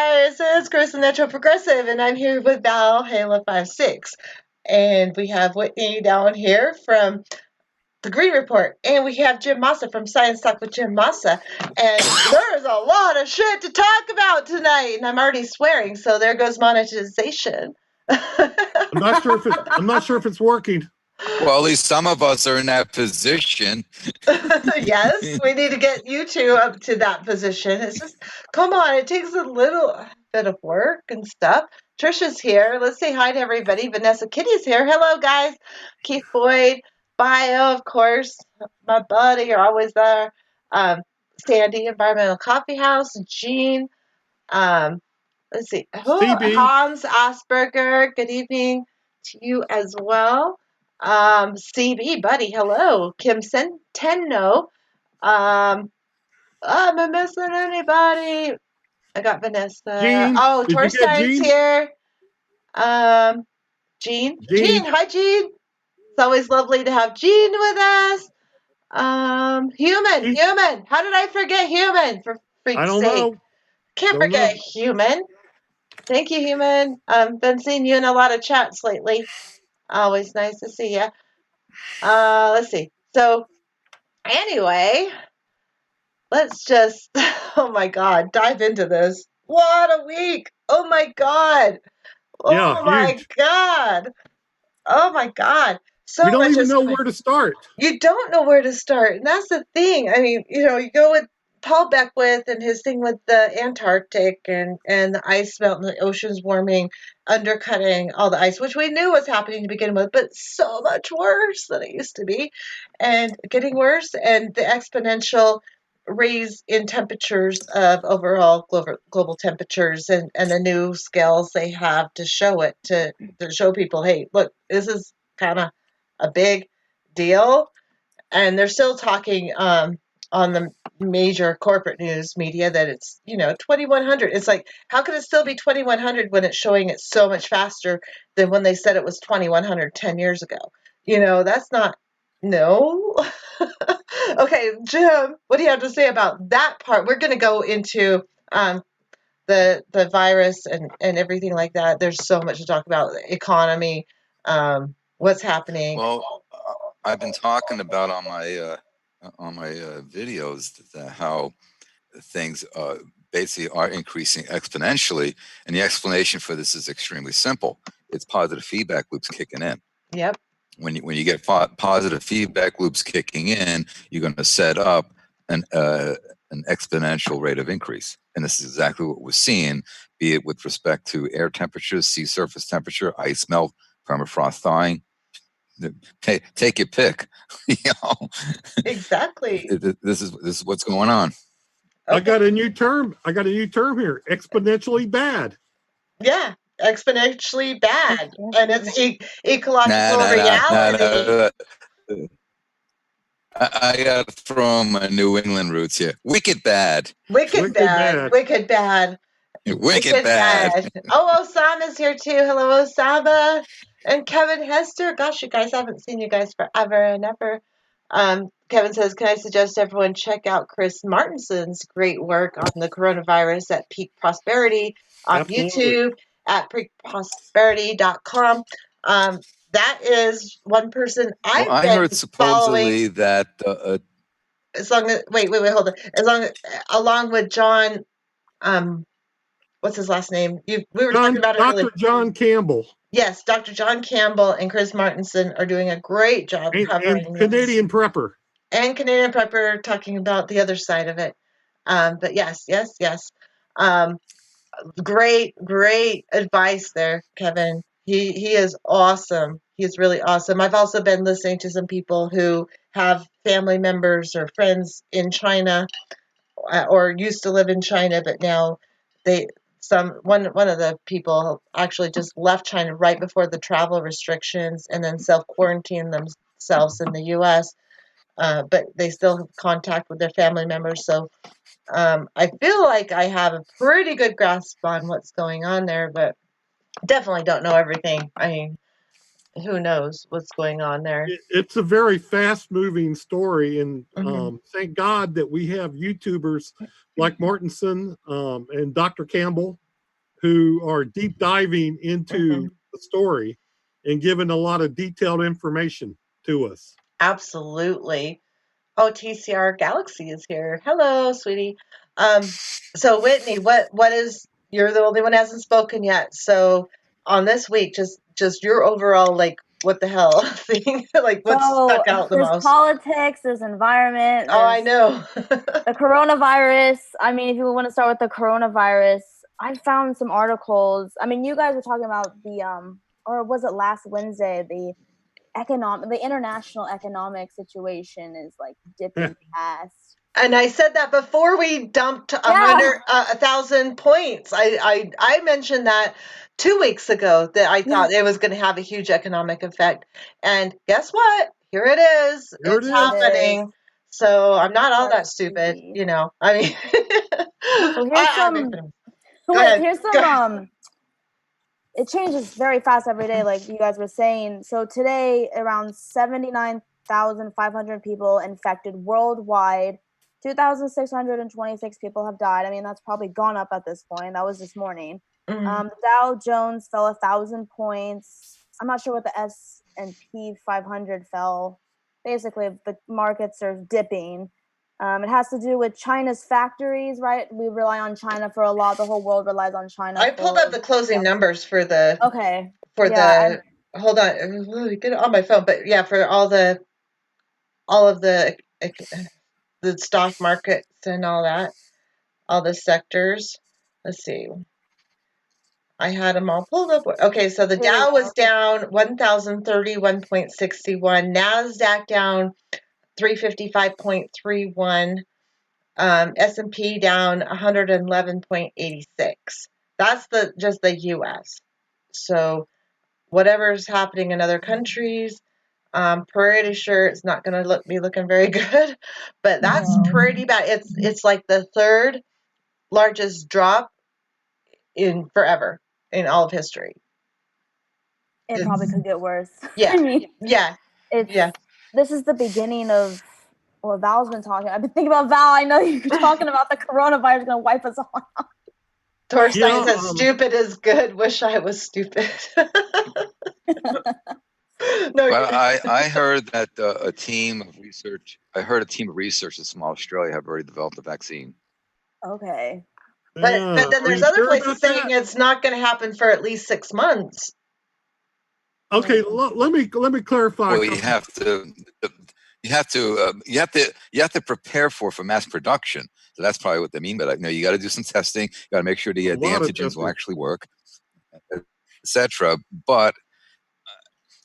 guys, it's Chris the Natural Progressive, and I'm here with Val Hala 56. And we have Whitney down here from the Green Report, and we have Jim Massa from Science Talk with Jim Massa. And there's a lot of shit to talk about tonight, and I'm already swearing, so there goes monetization. I'm not sure if it's working. Well, at least some of us are in that position. Yes, we need to get you two up to that position. It's just, come on, it takes a little bit of work and stuff. Trisha's here. Let's say hi to everybody. Vanessa Kitty's here. Hello, guys. Keith Boyd, Bio, of course. My buddy, you're always there. Sandy, Environmental Coffee House. Jean. Let's see. CB. Hans Asperger. Good evening to you as well. CB, buddy, hello. Kim Centeno. Am I missing anybody? I got Vanessa. Jean, oh, did you get Torstein's Jean? here. Jean. Hi, Jean. It's always lovely to have Jean with us. Human. How did I forget Human? For freak's I don't sake. know. Can't forget Human. Thank you, Human. Been seeing you in a lot of chats lately. Always nice to see you. Let's see. So, anyway, let's just, oh my God, dive into this. What a week. Oh my God. Oh my God. Oh my God. So we don't much even is know going- where to start. You don't know where to start. And that's the thing. I mean, you go with Paul Beckwith and his thing with the Antarctic and the ice melt and the oceans warming, undercutting all the ice, which we knew was happening to begin with, but so much worse than it used to be and getting worse. And the exponential raise in temperatures of overall global temperatures and the new scales they have to show it, to show people, hey, look, this is kind of a big deal. And they're still talking on the major corporate news media that it's 2100. It's like, how can it still be 2100 when it's showing it so much faster than when they said it was 2100 10 years ago? That's not, no. Okay, Jim, what do you have to say about that part? We're going to go into the virus and everything like that. There's so much to talk about. The economy, what's happening. Well, I've been talking about on my videos how things basically are increasing exponentially, and the explanation for this is extremely simple. It's positive feedback loops kicking in. Yep. When you get positive feedback loops kicking in, you're going to set up an exponential rate of increase, and this is exactly what we're seeing, be it with respect to air temperatures, sea surface temperature, ice melt, permafrost thawing. Take your pick. Exactly. This is what's going on. Okay. I got a new term here. Exponentially bad. Yeah, exponentially bad, and it's ecological reality. I got to throw my New England roots here. Wicked bad. Wicked bad. Oh, Osama's here too. Hello, Osama. And Kevin Hester. Gosh, you guys, I haven't seen you guys forever and ever. Kevin says, can I suggest everyone check out Chris Martinson's great work on the coronavirus at Peak Prosperity on YouTube at peakprosperity.com. That is one person I heard supposedly following, that as long as wait, hold on. Along with John, what's his last name? We were talking about it earlier. Dr. John Campbell. Yes, Dr. John Campbell and Chris Martinson are doing a great job covering and Canadian Prepper. And Canadian Prepper talking about the other side of it. But yes. Great advice there, Kevin. He is awesome. He's really awesome. I've also been listening to some people who have family members or friends in China or used to live in China, but now one of the people actually just left China right before the travel restrictions and then self-quarantined themselves in the U.S., but they still have contact with their family members. So I feel like I have a pretty good grasp on what's going on there, but definitely don't know everything. I mean, who knows what's going on there? It's a very fast-moving story, and thank God that we have YouTubers like Martinson and Dr. Campbell who are deep diving into Mhm. the story and giving a lot of detailed information to us. Absolutely. Oh, TCR Galaxy is here. Hello, sweetie. Um, so Whitney, what is you're the only one who hasn't spoken yet. So on this week, just your overall like what the hell thing, like what's So stuck out the there's most? politics, there's environment, Oh, I there's know. the coronavirus. I mean, if you want to start with the coronavirus, I found some articles. I mean, you guys were talking about the or was it last Wednesday, the international economic situation is like dipping past. And I said that before we dumped Yeah. 1,000 points. I mentioned that 2 weeks ago that I Yeah. thought it was going to have a huge economic effect. And guess what? Here it is. Here it It's is. It is. happening. So I'm not all that That's stupid, crazy. you know. I mean, So here's I make some fun of me. Go wait, ahead. here's Go some ahead. it changes very fast every day, like you guys were saying. So today, around 79,500 people infected worldwide. 2,626 people have died. I mean, that's probably gone up at this point. That was this morning. Mhm. The Dow Jones fell 1,000 points. I'm not sure what the S&P 500 fell. Basically, the markets are dipping. It has to do with China's factories, right? We rely on China for a lot. The whole world relies on China I pulled up for. the closing Yep. numbers for the Okay. for Yeah, the hold on, get it on my phone, but yeah, for all of the stock markets and all that, all the sectors. Let's see. I had them all pulled up. Okay, so the here we Dow was go. down 1,031.61, Nasdaq down 355.31, S&P down 111.86. That's just the U.S. So whatever's happening in other countries, I'm pretty sure it's not going to be looking very good, but that's No, pretty bad. It's like the third largest drop in forever in all of history. it probably It's could get worse. I yeah, mean, yeah, it's yeah. this is the beginning of. Well, Val's been talking. I've been thinking about Val. I know you're talking about the coronavirus going to wipe us all out. Torstein Yeah, says, "Stupid is good. Wish I was stupid." No, Well, I heard that a team of research. I heard a team of researchers from Australia have already developed a vaccine. Okay. but then are there's you other sure places about saying that? it's not going to happen for at least 6 months. Okay, let me clarify. Well, you have to prepare for mass production. So that's probably what they mean by that. You got to do some testing. You got to make sure the A lot of antigens will testing. actually work, etc. But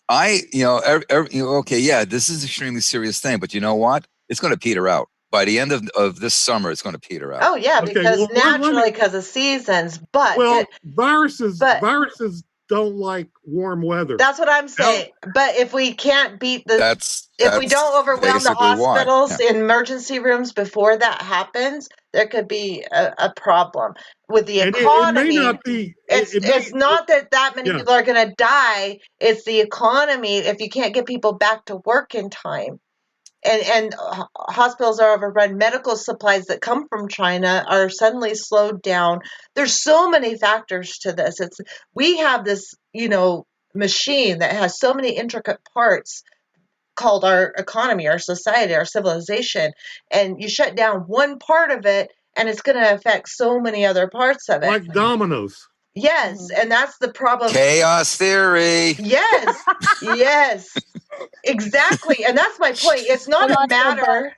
okay, yeah, this is an extremely serious thing. But you know what? It's going to peter out by the end of this summer. It's going to peter out. Oh yeah, Okay, because well let me. naturally, because of seasons. But Well, viruses but viruses don't like warm weather. that's what I'm Now, saying. But if we can't beat That's if we don't that's overwhelm the basically why. hospitals Yeah. in emergency rooms before that happens, there could be a problem with the and it may economy. not be. It's It it's may. not that many Yeah. people are going to die. It's the economy. If you can't get people back to work in time, and hospitals are overrun, medical supplies that come from China are suddenly slowed down. There's so many factors to this. We have this machine that has so many intricate parts called our economy, our society, our civilization, and you shut down one part of it and it's going to affect so many other parts of it. Like dominoes. Yes, and that's the problem. Chaos theory. Yes, yes, exactly. And that's my point. It's not Hold a on to your butt. matter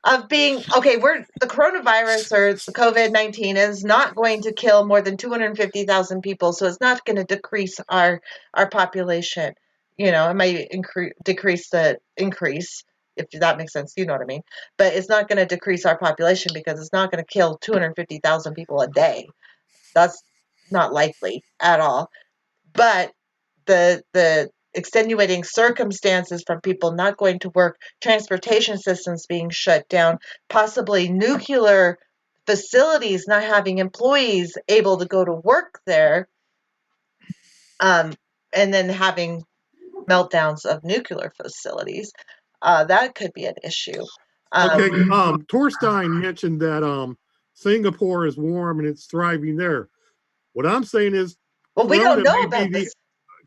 of being okay. We're the coronavirus or the COVID-19 is not going to kill more than 250,000 people, so it's not going to decrease our population. It may decrease the increase, if that makes sense. You know what I mean? But it's not going to decrease our population because it's not going to kill 250,000 people a day. That's not likely at all. But the extenuating circumstances from people not going to work, transportation systems being shut down, possibly nuclear facilities not having employees able to go to work there, and then having meltdowns of nuclear facilities, that could be an issue. Okay. Um, Torstein mentioned that Singapore is warm and it's thriving there. What I'm saying is, Well, we don't know about this.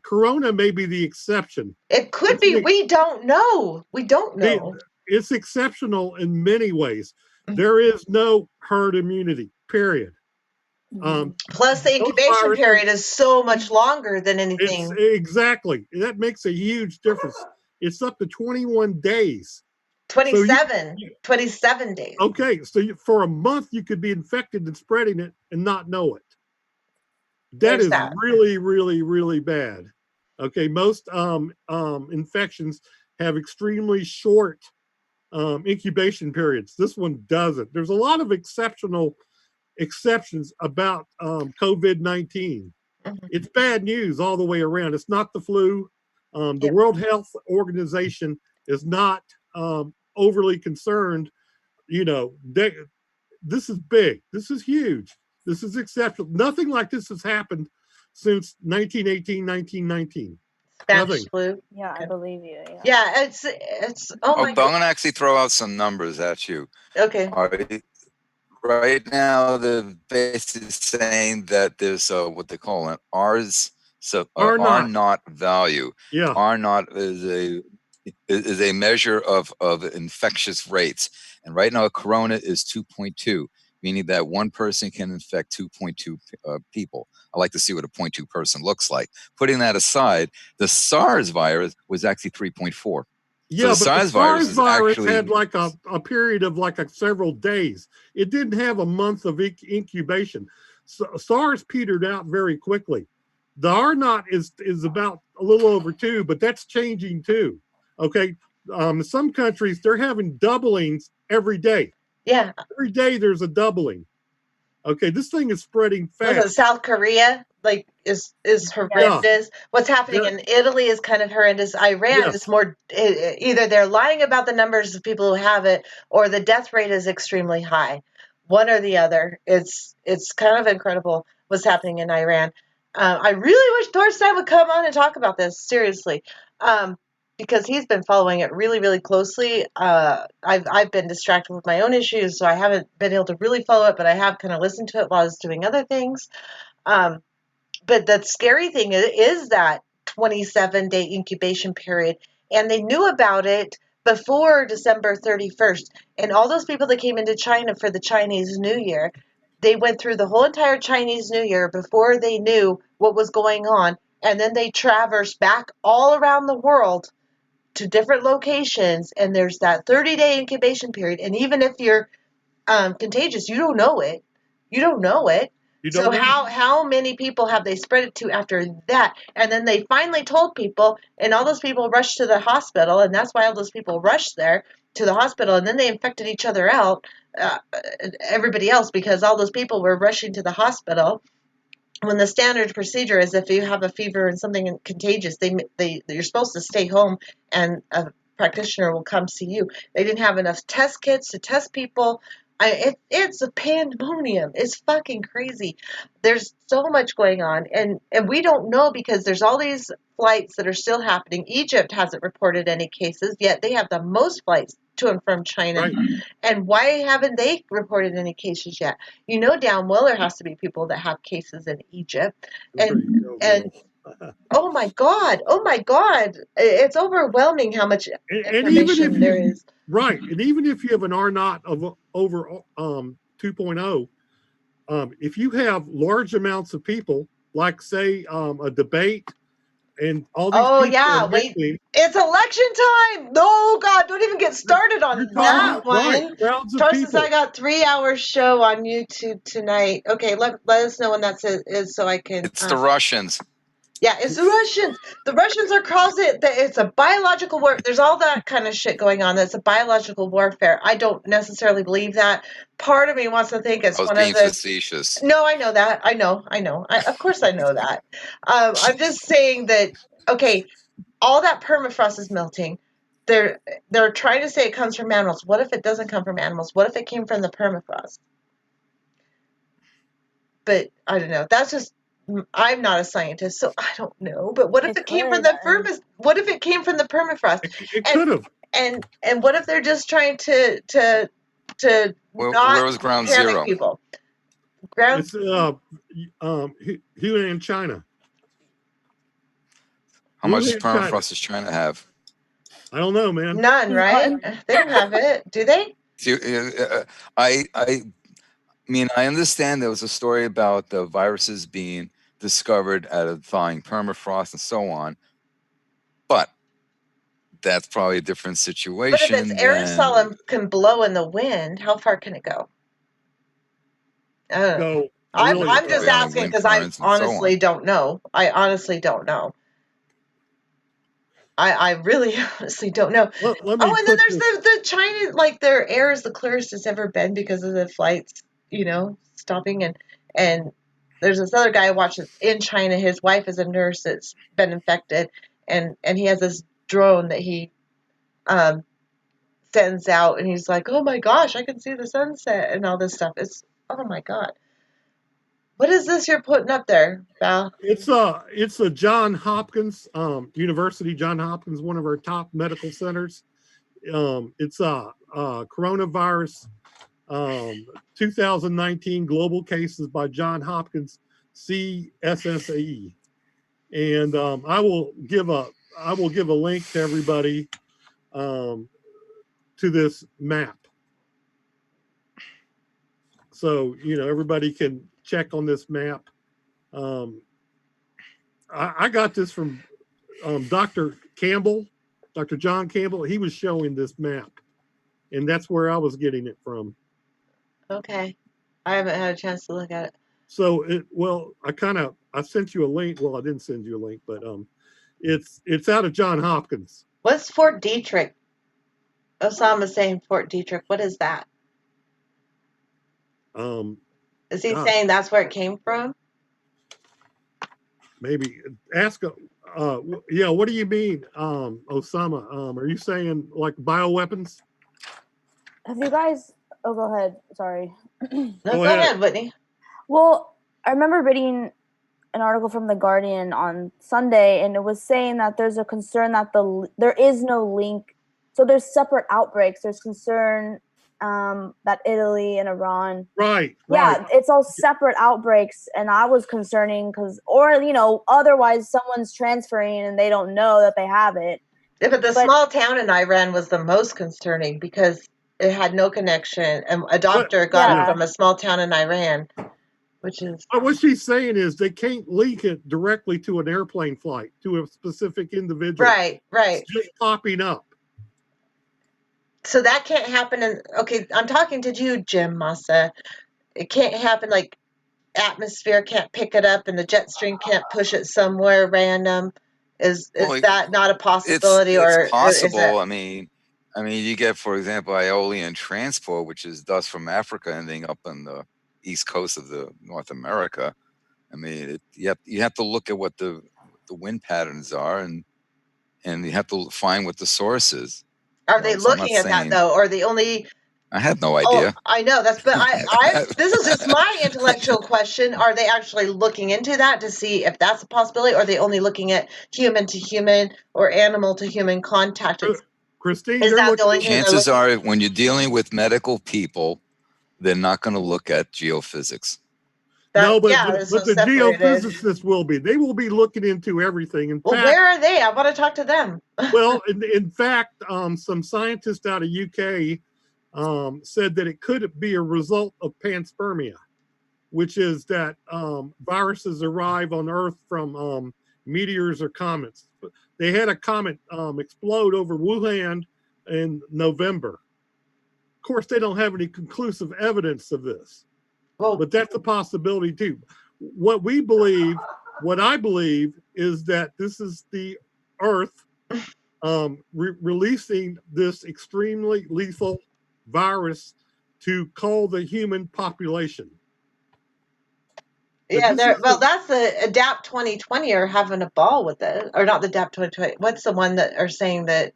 Corona may be the exception. It could be. We don't know. We don't know. It's exceptional in many ways. Mhm. There is no herd immunity. Period. Plus, the incubation period is so much longer than anything. Exactly. That makes a huge difference. It's up to 21 days. 27, 27 days. Okay, so for a month you could be infected and spreading it and not know it. That is really, really, really bad. Okay, most infections have extremely short incubation periods. This one doesn't. There's a lot of exceptions about COVID-19. Mhm. It's bad news all the way around. It's not the flu. The Yep. World Health Organization is not overly concerned. You know, this is big. This is huge. This is exceptional. Nothing like this has happened since 1918, 1919. Spanish Nothing. flu. Yeah, I believe you. Yeah. Yeah, it's oh my I'm going to actually throw out some numbers at you. Okay. All right. Right now, the base is saying that there's what they call an R's, so R naught value. Yeah. R naught is a measure of infectious rates, and right now, Corona is 2.2, meaning that one person can infect 2.2 people. I like to see what a 0.2 person looks like. Putting that aside, the SARS virus was actually 3.4. Yeah, so but the SARS virus had like a period of like several days. It didn't have a month of incubation. So SARS petered out very quickly. The R naught is about a little over 2, but that's changing too. Okay, some countries they're having doublings every day. Yeah. Every day there's a doubling. Okay, this thing is spreading fast. South Korea is horrendous. Yeah. What's happening in Italy is kind of horrendous. Iran is more either they're lying about the numbers of people who have it, or the death rate is extremely high. One or the other. It's kind of incredible what's happening in Iran. I really wish Thorstein would come on and talk about this seriously. Because he's been following it really, really closely. I've been distracted with my own issues, so I haven't been able to really follow it, but I have kind of listened to it while I was doing other things. But the scary thing is that 27-day incubation period, and they knew about it before December 31st. And all those people that came into China for the Chinese New Year, they went through the whole entire Chinese New Year before they knew what was going on, and then they traversed back all around the world to different locations, and there's that 30-day incubation period. And even if you're contagious, you don't know it. You don't know it. So how many people have they spread it to after that? And then they finally told people, and all those people rushed to the hospital, and that's why all those people rushed there to the hospital, and then they infected each other out, everybody else, because all those people were rushing to the hospital. When the standard procedure is if you have a fever and something contagious, you're supposed to stay home and a practitioner will come see you. They didn't have enough test kits to test people. It's a pandemonium. It's fucking crazy. There's so much going on, and we don't know because there's all these flights that are still happening. Egypt hasn't reported any cases, yet they have the most flights to and from China. Right. And why haven't they reported any cases yet? You know damn well there has to be people that have cases in Egypt. And oh my God, it's overwhelming how much information there is. Right, and even if you have an R naught of over 2.0, if you have large amounts of people, like say a debate, and all these people are mixing. It's election time. No, God, don't even get started on that one. Right, crowds of Tarsus, people. I got 3-hour show on YouTube tonight. Okay, let us know when that is so I can. It's the Russians. Yeah, it's the Russians. The Russians are causing it. It's a biological war. There's all that kind of shit going on. That's a biological warfare. I don't necessarily believe that. Part of me wants to think it's one of the. I was being facetious. No, I know that. I know. Of course, I know that. I'm just saying that. Okay, all that permafrost is melting. They're trying to say it comes from animals. What if it doesn't come from animals? What if it came from the permafrost? But I don't know. That's just I'm not a scientist, so I don't know. But what if it came from the permafrost? What if it came from the permafrost? It could have. And what if they're just trying to where not was ground panic zero? people? ground? It's Hunan, China. How much Wuhan, China. permafrost does China have? I don't know, man. None, right? They don't have it, do they? I mean, I understand there was a story about the viruses being discovered at a thawing permafrost and so on, but that's probably a different But if situation it's than aerosol and can blow in the wind, how far can it go? Go I'm really just probably only asking wind because I currents and so honestly on. don't know. I honestly don't know. I really honestly don't know. Let me Oh, and then put there's this. the China, like their air is the clearest it's ever been because of the flights, stopping, and there's this other guy I watched in China. His wife is a nurse that's been infected, and he has this drone that he um sends out, and he's like, oh my gosh, I can see the sunset and all this stuff. It's, oh my god, what is this you're putting up there, Val? It's a John Hopkins University. John Hopkins, one of our top medical centers. It's coronavirus 2019 global cases by John Hopkins CSSAE, and I will give a link to everybody to this map, so everybody can check on this map. Um, I got this from Dr. Campbell, Dr. John Campbell. He was showing this map, and that's where I was getting it from. Okay, I haven't had a chance to look at it. So I sent you a link. Well, I didn't send you a link, but it's out of John Hopkins. What's Fort Detrick? Osama's saying Fort Detrick. What is that? Is he saying that's where it came from? Maybe ask. Yeah. What do you mean, Osama? Are you saying like bioweapons? Have you guys? Oh, go ahead. Sorry. No, go ahead, Whitney. Well, I remember reading an article from The Guardian on Sunday, and it was saying that there's a concern that there is no link. So there's separate outbreaks. There's concern that Italy and Iran. Right. Yeah, it's all separate outbreaks, and I was concerning otherwise someone's transferring and they don't know that they have it. Yeah, but the small town in Iran was the most concerning because it had no connection, and a doctor got it from a small town in Iran, which is. What she's saying is they can't link it directly to an airplane flight to a specific individual. Right. It's just popping up. So that can't happen. Okay, I'm talking to you, Jim Massa. It can't happen. Like atmosphere can't pick it up, and the jet stream can't push it somewhere random. Is that not a possibility, it's possible? Is that? I mean, you get, for example, Aeolian transport, which is dust from Africa ending up on the east coast of the North America. I mean, you have to look at what the wind patterns are, and you have to find what the source is. Are they looking at that though, or the only? I had no idea. Oh, I know but I this is just my intellectual question. Are they actually looking into that to see if that's a possibility, or are they only looking at human to human or animal to human contact? Christine, is that the only thing chances are when you're dealing with medical people, they're not going to look at geophysics. No, but the geophysicists will be. They will be looking into everything. In fact, where are they? I want to talk to them. Well, in fact, some scientists out of UK said that it could be a result of panspermia, which is that viruses arrive on Earth from meteors or comets. They had a comet explode over Wuhan in November. Of course, they don't have any conclusive evidence of this, but that's a possibility too. What I believe is that this is the Earth releasing this extremely lethal virus to cull the human population. Yeah, that's the Adapt 2020 are having a ball with it, or not the Adapt 2020. What's the one that are saying that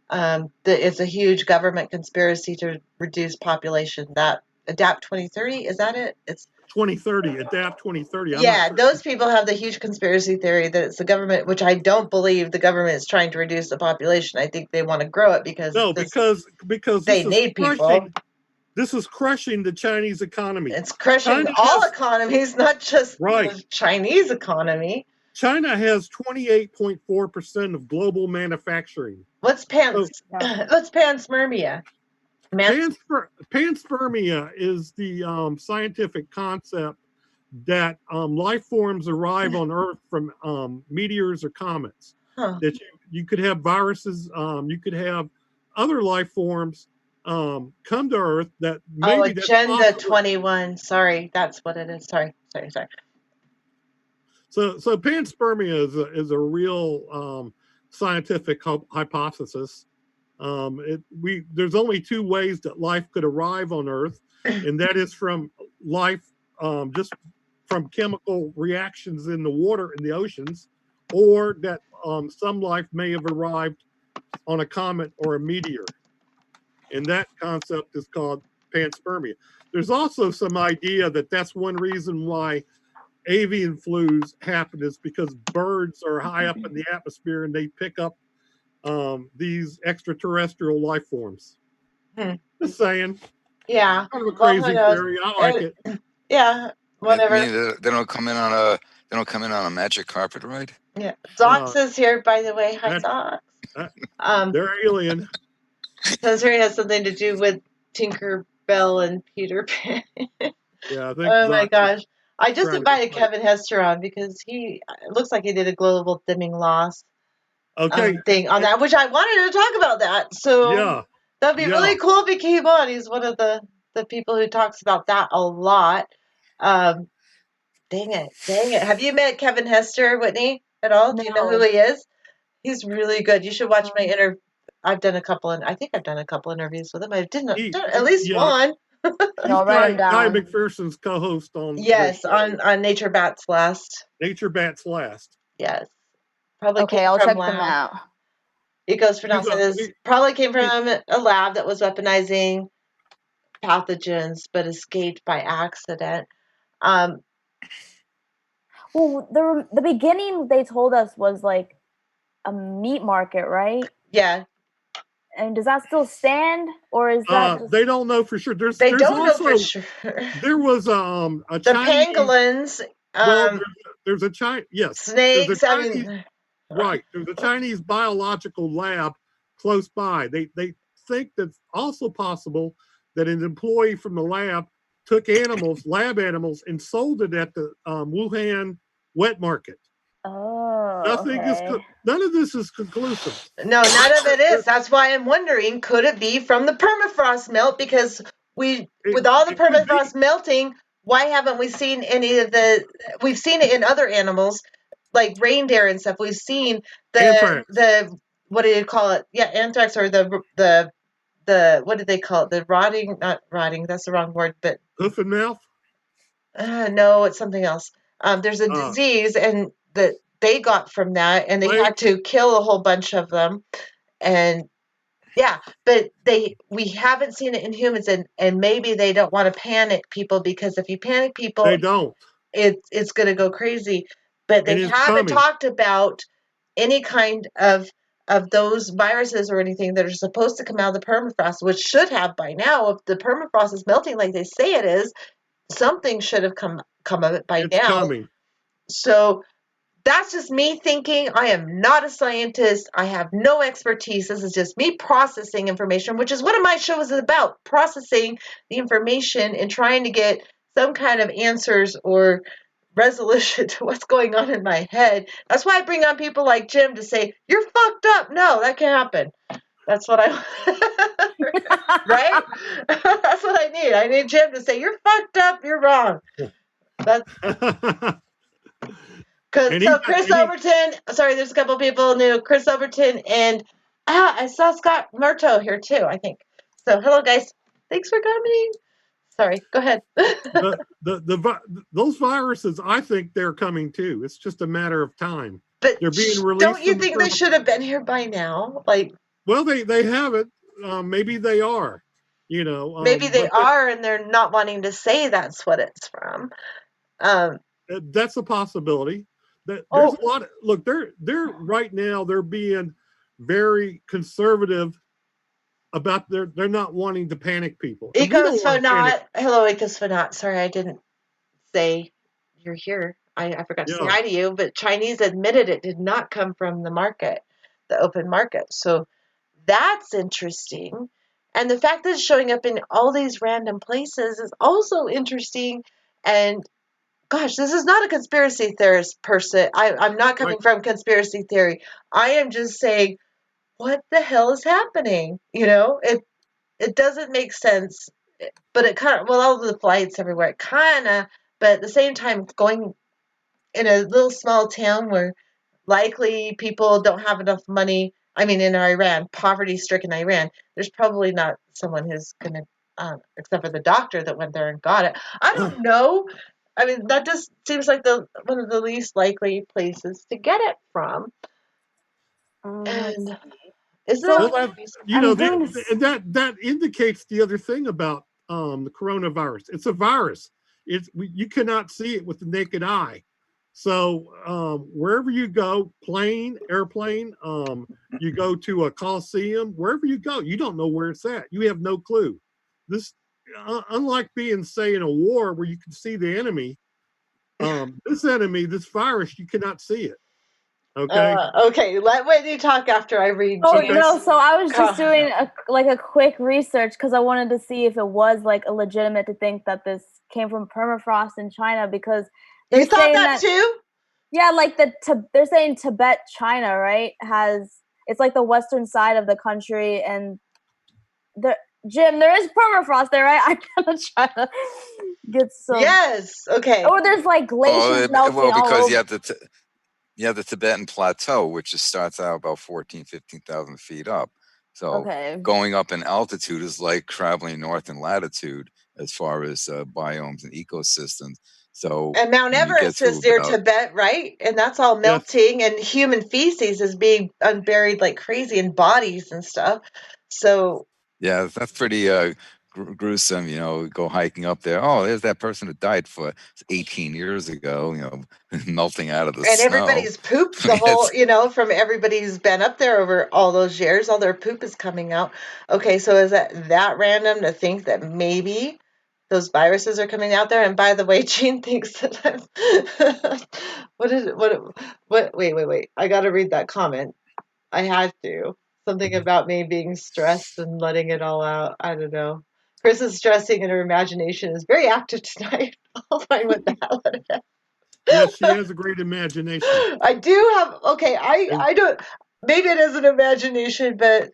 that it's a huge government conspiracy to reduce population? That Adapt 2030, is that it? It's 2030, Adapt 2030. Yeah, those people have the huge conspiracy theory that it's the government, which I don't believe the government is trying to reduce the population. I think they want to grow it because because they need people. This is crushing the Chinese economy. It's crushing China all has, economies, not just right. the Chinese economy. China has 28.4% of global manufacturing. What's what's panspermia? Panspermia is the scientific concept that life forms arrive on Earth from meteors or comets. Huh. That you could have viruses, you could have other life forms come to Earth that maybe that's Agenda possible. 21. Sorry, that's what it is. Sorry. So panspermia is a real scientific hypothesis. There's only two ways that life could arrive on Earth, and that is from life just from chemical reactions in the water in the oceans, or that some life may have arrived on a comet or a meteor. And that concept is called panspermia. There's also some idea that that's one reason why avian flus happen, is because birds are high up in the atmosphere and they pick up these extraterrestrial life forms. Just saying. Yeah. Kind of a crazy theory. I like it. Yeah. Whatever. They don't come in on a magic carpet ride. Yeah. Zox is here, by the way. Hi, Zox. They're alien. Sensory has something to do with Tinkerbell and Peter Pan. Yeah, I think. Oh my gosh! I just invited to Kevin Hester on because it looks like he did a global dimming loss thing on that, which I wanted to talk about that. So yeah, that'd be really cool if he came on. He's one of the people who talks about that a lot. Dang it! Have you met Kevin Hester, Whitney, at all? Do you know who he is? He's really good. You should watch my interview. I think I've done a couple interviews with him. I didn't at least one. No, write him down. Guy McPherson's co-host on. Yes, on Nature Bats Last. Nature Bats Last. Yes. Probably okay, I'll check them out. Ecos pronounced probably came from a lab that was weaponizing pathogens but escaped by accident. Well, the beginning they told us was like a meat market, right? Yeah. And does that still stand, or is that? They don't know for sure. They don't know for sure. There was a the Chinese, pangolins. There's a Chinese. Yes, snakes. Right. There's a Chinese biological lab close by. They think that's also possible that an employee from the lab took lab animals, and sold it at the Wuhan wet market. Oh, none of this is conclusive. No, none of it is. That's why I'm wondering, could it be from the permafrost melt? Because with all the permafrost melting, why haven't we seen any of we've seen it in other animals, like reindeer and stuff. We've seen the what do you call it? Yeah, anthrax, or the what do they call it? The not rotting, that's the wrong word, but hoof and mouth? No, it's something else. There's a disease and that they got from that, and they had to kill a whole bunch of them. And yeah, but we haven't seen it in humans, and maybe they don't want to panic people, because if you panic people, they don't. It's going to go crazy. But they haven't talked about any kind of those viruses or anything that are supposed to come out of the permafrost, which should have by now. If the permafrost is melting like they say it is, something should have come of it by now. Coming. So that's just me thinking. I am not a scientist. I have no expertise. This is just me processing information, which is what my show is about, processing the information and trying to get some kind of answers or resolution to what's going on in my head. That's why I bring on people like Jim to say, you're fucked up. No, that can't happen. That's what I right? That's what I need. I need Jim to say, you're fucked up, you're wrong. That's Chris Overton, sorry, there's a couple people new. Chris Overton, and I saw Scott Murto here too, I think. So hello guys. Thanks for coming. Sorry, go ahead. Those viruses, I think they're coming too. It's just a matter of time. But they're being released. Don't you think they should have been here by now? Well, they haven't. Maybe they are. Maybe they are, and they're not wanting to say that's what it's from. That's a possibility. There's a lot of, look, they're right now, they're being very conservative about they're not wanting to panic people. And we don't Ecos want to panic. Hello, Ecos Fanat. Sorry, I didn't say you're here. I forgot to say hi to you, but Chinese admitted it did not come from the market, the open market. So that's interesting. And the fact that it's showing up in all these random places is also interesting. And gosh, this is not a conspiracy theorist person. I'm not coming from conspiracy theory. I am just saying, what the hell is happening? It doesn't make sense, but it kind of, well, all the flights everywhere, it kind of, but at the same time, going in a little small town where likely people don't have enough money. I mean, in Iran, poverty-stricken Iran, there's probably not someone who's going to, except for the doctor that went there and got it. I don't know. I mean, that just seems like one of the least likely places to get it from. And isn't that that indicates the other thing about the coronavirus. It's a virus. You cannot see it with the naked eye. So wherever you go, plane, airplane, you go to a coliseum, wherever you go, you don't know where it's at. You have no clue. This, unlike being, say, in a war where you can see the enemy, this virus, you cannot see it. Okay. Okay. Let Whitney talk after I read. Oh no! So I was just doing a quick research because I wanted to see if it was like a legitimate to think that this came from permafrost in China, because you thought that too. Yeah, like they're saying Tibet, China, right? It's like the western side of the country, and Jim, there is permafrost there, right? I'm gonna try to get some. Yes. Okay. Oh, there's like glaciers melting well, because all over. you have the Tibetan Plateau, which just starts out about 15,000 feet up. So going up in altitude is like traveling north in latitude as far as biomes and ecosystems. So and Mount Everest is near Tibet, right? And that's all melting, and human feces is being unburied like crazy in bodies and stuff. So yeah, that's pretty gruesome. Go hiking up there. Oh, there's that person that died for 18 years ago. Melting out of the snow. And everybody's pooped the whole, from everybody who's been up there over all those years, all their poop is coming out. Okay, so is that random to think that maybe those viruses are coming out there? And by the way, Gene thinks that I'm what is it? What wait. I gotta read that comment. I had to. Something about me being stressed and letting it all out. I don't know. Chris is stressing and her imagination is very active tonight. I'll find what that. Yes, she has a great imagination. I do have. Okay, I don't. Maybe it is an imagination, but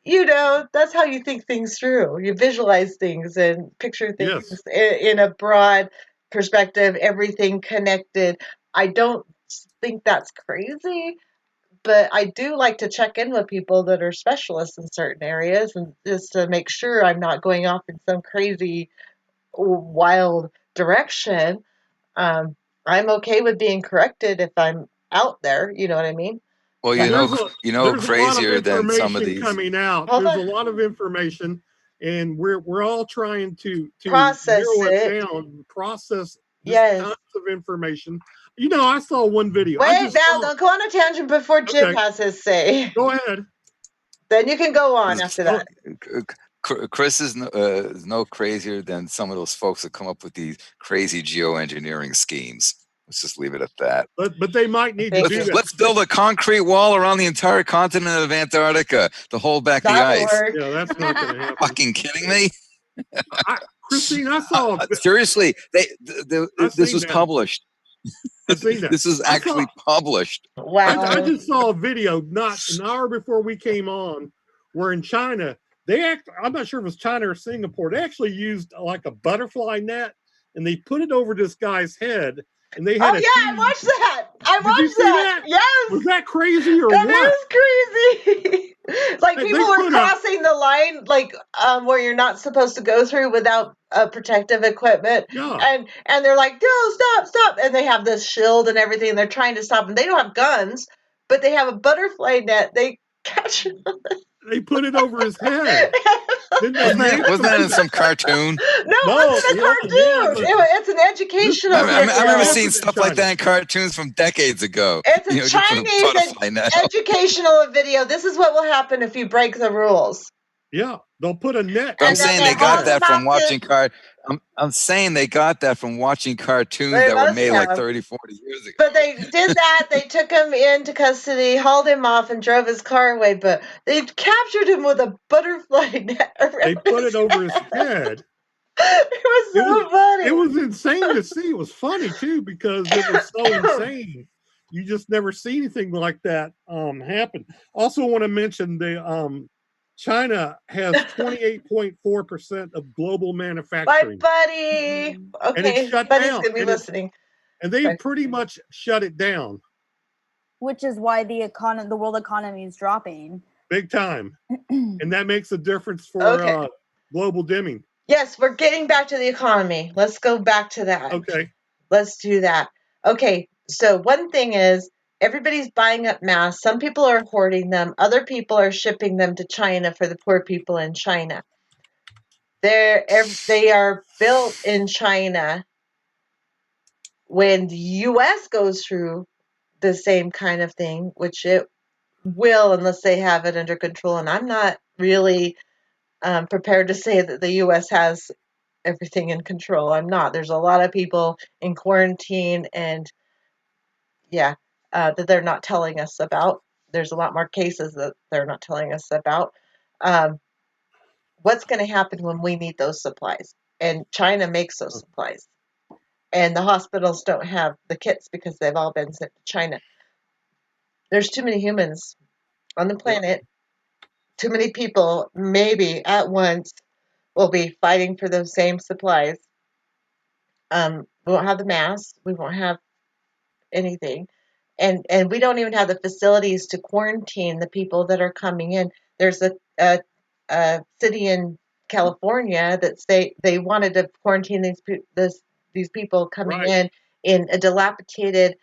that's how you think things through. You visualize things and picture things in a broad perspective. Everything connected. I don't think that's crazy, but I do like to check in with people that are specialists in certain areas, and just to make sure I'm not going off in some crazy, wild direction. I'm okay with being corrected if I'm out there. You know what I mean? Well, there's crazier than some of these coming out. There's a lot of information, and we're all trying to process narrow it down, process this tons of information. I saw one video. Wait, Val, don't go on a tangent before Jim has his say. Go ahead. Then you can go on after that. Chris is no crazier than some of those folks that come up with these crazy geoengineering schemes. Let's just leave it at that. But they might need to do that. Let's build a concrete wall around the entire continent of Antarctica to hold back the ice. Yeah, that's not going to happen. Fucking kidding me? Christine, I saw. Seriously, this was published. I've seen that. This is actually published. Wow. I just saw a video not an hour before we came on, where in China I'm not sure if it was China or Singapore. They actually used like a butterfly net, and they put it over this guy's head. And they had I watched that. I watched that. Yes. Was that crazy or what? That is crazy. Like people were crossing the line, like where you're not supposed to go through without protective equipment. Yeah. And they're like, no, stop. And they have this shield and everything. And they're trying to stop them. They don't have guns, but they have a butterfly net. They catch him. They put it over his head. Wasn't that in some cartoon? No, it wasn't a cartoon. It's an educational video. I remember seeing stuff like that in cartoons from decades ago. It's a Chinese educational video. This is what will happen if you break the rules. Yeah, they'll put a net. But I'm And then saying they they got hold them that from out to. watching I'm saying they got that from watching cartoons They that were must made like have. 30, 40 years ago. But they did that. They took him into custody, hauled him off, and drove his car away. But they captured him with a butterfly net around They put his it over his head. head. It was so It funny. was insane to see. It was funny too because it was so insane. You just never see anything like that happen. Also, want to mention the China has 28.4% of global My manufacturing, buddy. and it's Okay, shut buddy's down. gonna be listening. And they Okay. pretty much shut it down, which is why the world economy is dropping. big time, and that makes a difference for Okay. global dimming. Yes, we're getting back to the economy. Let's go back to that. Okay, Let's do that. Okay, so one thing is everybody's buying up masks. Some people are hoarding them. Other people are shipping them to China for the poor people in China. They are built in China. When the U.S. goes through the same kind of thing, which it will unless they have it under control, and I'm not really prepared to say that the U.S. has everything in control. I'm not. There's a lot of people in quarantine and yeah, that they're not telling us about. There's a lot more cases that they're not telling us about. Um, what's going to happen when we need those supplies? And China makes those supplies. And the hospitals don't have the kits because they've all been sent to China. There's too many humans on the yep. planet. Too many people, maybe at once, will be fighting for those same supplies. We won't have the masks. We won't have anything. And we don't even have the facilities to quarantine the people that are coming in. There's a city in California that they wanted to quarantine these people coming Right, in a dilapidated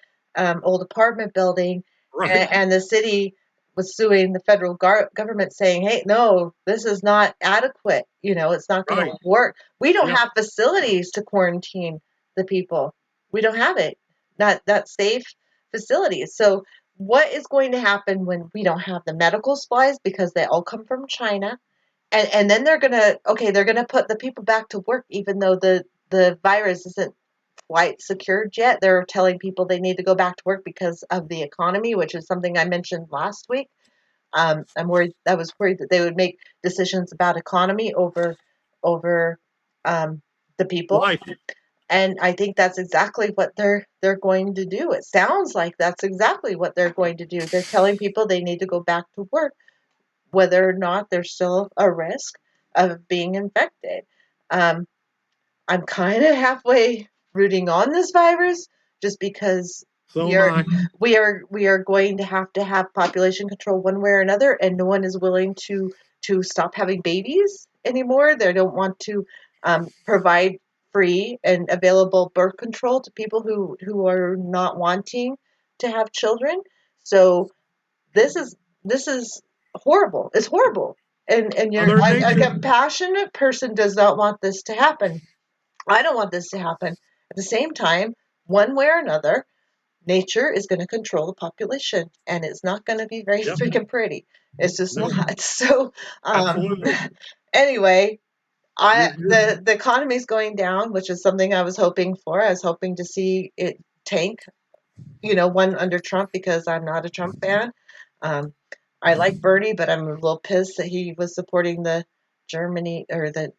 old apartment building, right, and the city was suing the federal government saying, "Hey, no, this is not adequate. It's not going to right. work. We don't Yep. have facilities to quarantine the people. We don't have it. Not safe facilities." So what is going to happen when we don't have the medical supplies because they all come from China? And then they're gonna put the people back to work even though the virus isn't quite secured yet. They're telling people they need to go back to work because of the economy, which is something I mentioned last week. I was worried that they would make decisions about economy over um, the people. Life. And I think that's exactly what they're going to do. It sounds like that's exactly what they're going to do. They're telling people they need to go back to work, whether or not there's still a risk of being infected. Um, I'm kind of halfway rooting on this virus just because So we am are I. we are going to have population control one way or another, and no one is willing to stop having babies anymore. They don't want to provide free and available birth control to people who are not wanting to have children. So this is horrible. It's horrible. And you're Mother a Nature. compassionate person does not want this to happen. I don't want this to happen. At the same time, one way or another, nature is going to control the population, and it's not going to be very Yep. freaking pretty. It's just No, not. So, absolutely. anyway, You're the economy is going down, which is something I was hoping for. I was hoping to see it tank, one under Trump because I'm not a Trump fan. Um, I like Bernie, but I'm a little pissed that he was supporting the Germany or the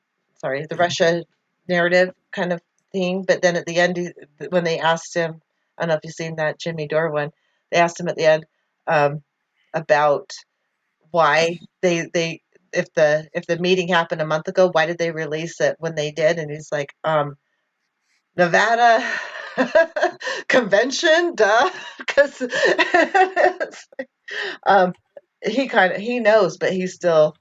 Russia narrative kind of thing. But then at the end, when they asked him, I don't know if you've seen that Jimmy Dore one, they asked him at the end um, about why they if the meeting happened a month ago, why did they release it when they did? And he's like, Nevada convention, duh, because um, he knows, but he's still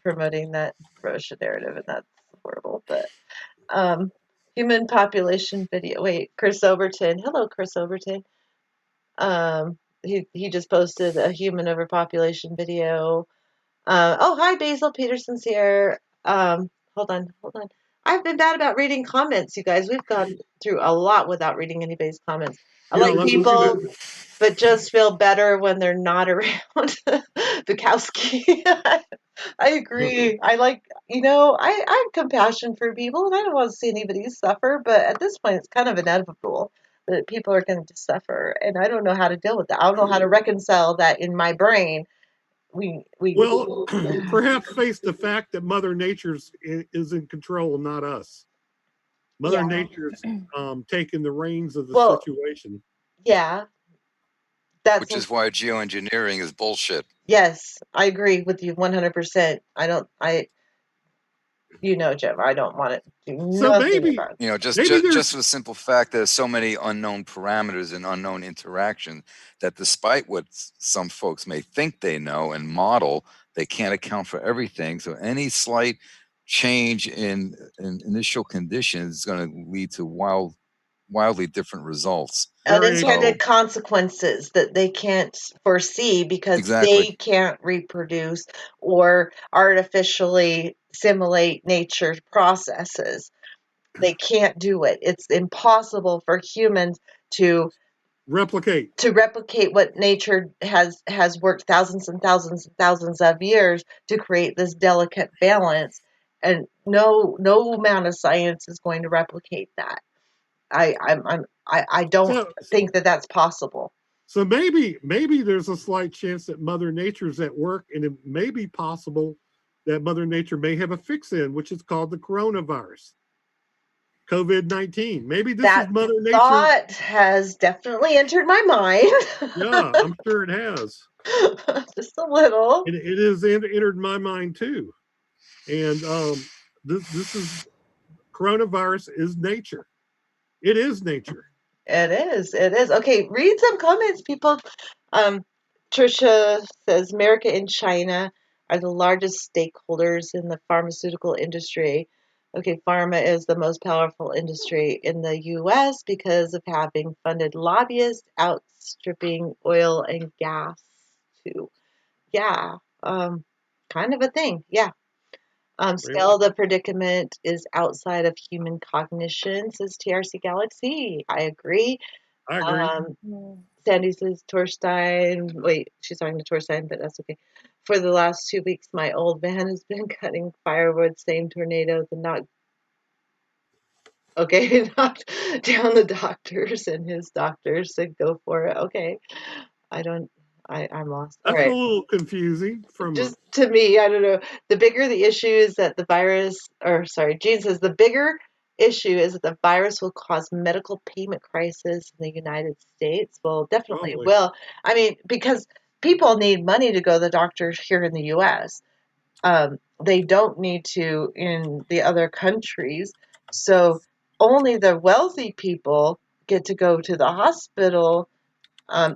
promoting that Russia narrative, and that's horrible. But um, human population video. Wait, Chris Overton. Hello, Chris Overton. He just posted a human overpopulation video. Oh, hi, Basil Peterson's here. Hold on. I've been bad about reading comments, you guys. We've gone through a lot without reading anybody's comments. I like people, that. but just feel better when they're not around. Bukowski. I agree. I like, I have compassion for people and I don't want to see anybody suffer, but at this point it's kind of inevitable that people are going to suffer and I don't know how to deal with that. I don't know how to reconcile that in my brain. Well, perhaps face the fact that Mother Nature's is in control, not us. Mother Yeah. Nature's taking the reins of the Well, situation. yeah, that's Which is why geoengineering is bullshit. yes, I agree with you 100%. Jim, I don't want to do So nothing about it. Just for the simple fact that there's so many unknown parameters and unknown interactions that despite what some folks may think they know and model, they can't account for everything. So any slight change in initial conditions is going to lead to wildly different results. Unintended consequences that they can't foresee because Exactly. they can't reproduce or artificially simulate nature's processes. They can't do it. It's impossible for humans to replicate what nature has worked thousands and thousands and thousands of years to create this delicate balance, and no amount of science is going to replicate that. I don't think that that's possible. So maybe there's a slight chance that Mother Nature's at work, and it may be possible that Mother Nature may have a fix in, which is called the coronavirus, COVID-19. Maybe this is Mother Nature. Thought has definitely entered my mind. Yeah, I'm sure it has. Just a little. It has entered my mind too. And this is coronavirus is nature. It is nature. It is. It is. Okay, read some comments, people. Trisha says America and China are the largest stakeholders in the pharmaceutical industry. Okay, pharma is the most powerful industry in the U.S. because of having funded lobbyists outstripping oil and gas, too. Yeah, kind of a thing. Yeah. Scale the predicament is outside of human cognition, says TRC Galaxy. I agree. I agree. Sandy says Torstein. Wait, she's talking to Torstein, but that's okay. For the last 2 weeks, my old van has been cutting firewood. Same tornado, knocked down the doctors, and his doctors said go for it. Okay, I'm lost. That's a little confusing just to me. I don't know. The bigger the issue is that the virus, Gene says the bigger issue is that the virus will cause medical payment crisis in the United States. Well, definitely will. I mean, because people need money to go to the doctor here in the U.S. They don't need to in the other countries. So only the wealthy people get to go to the hospital.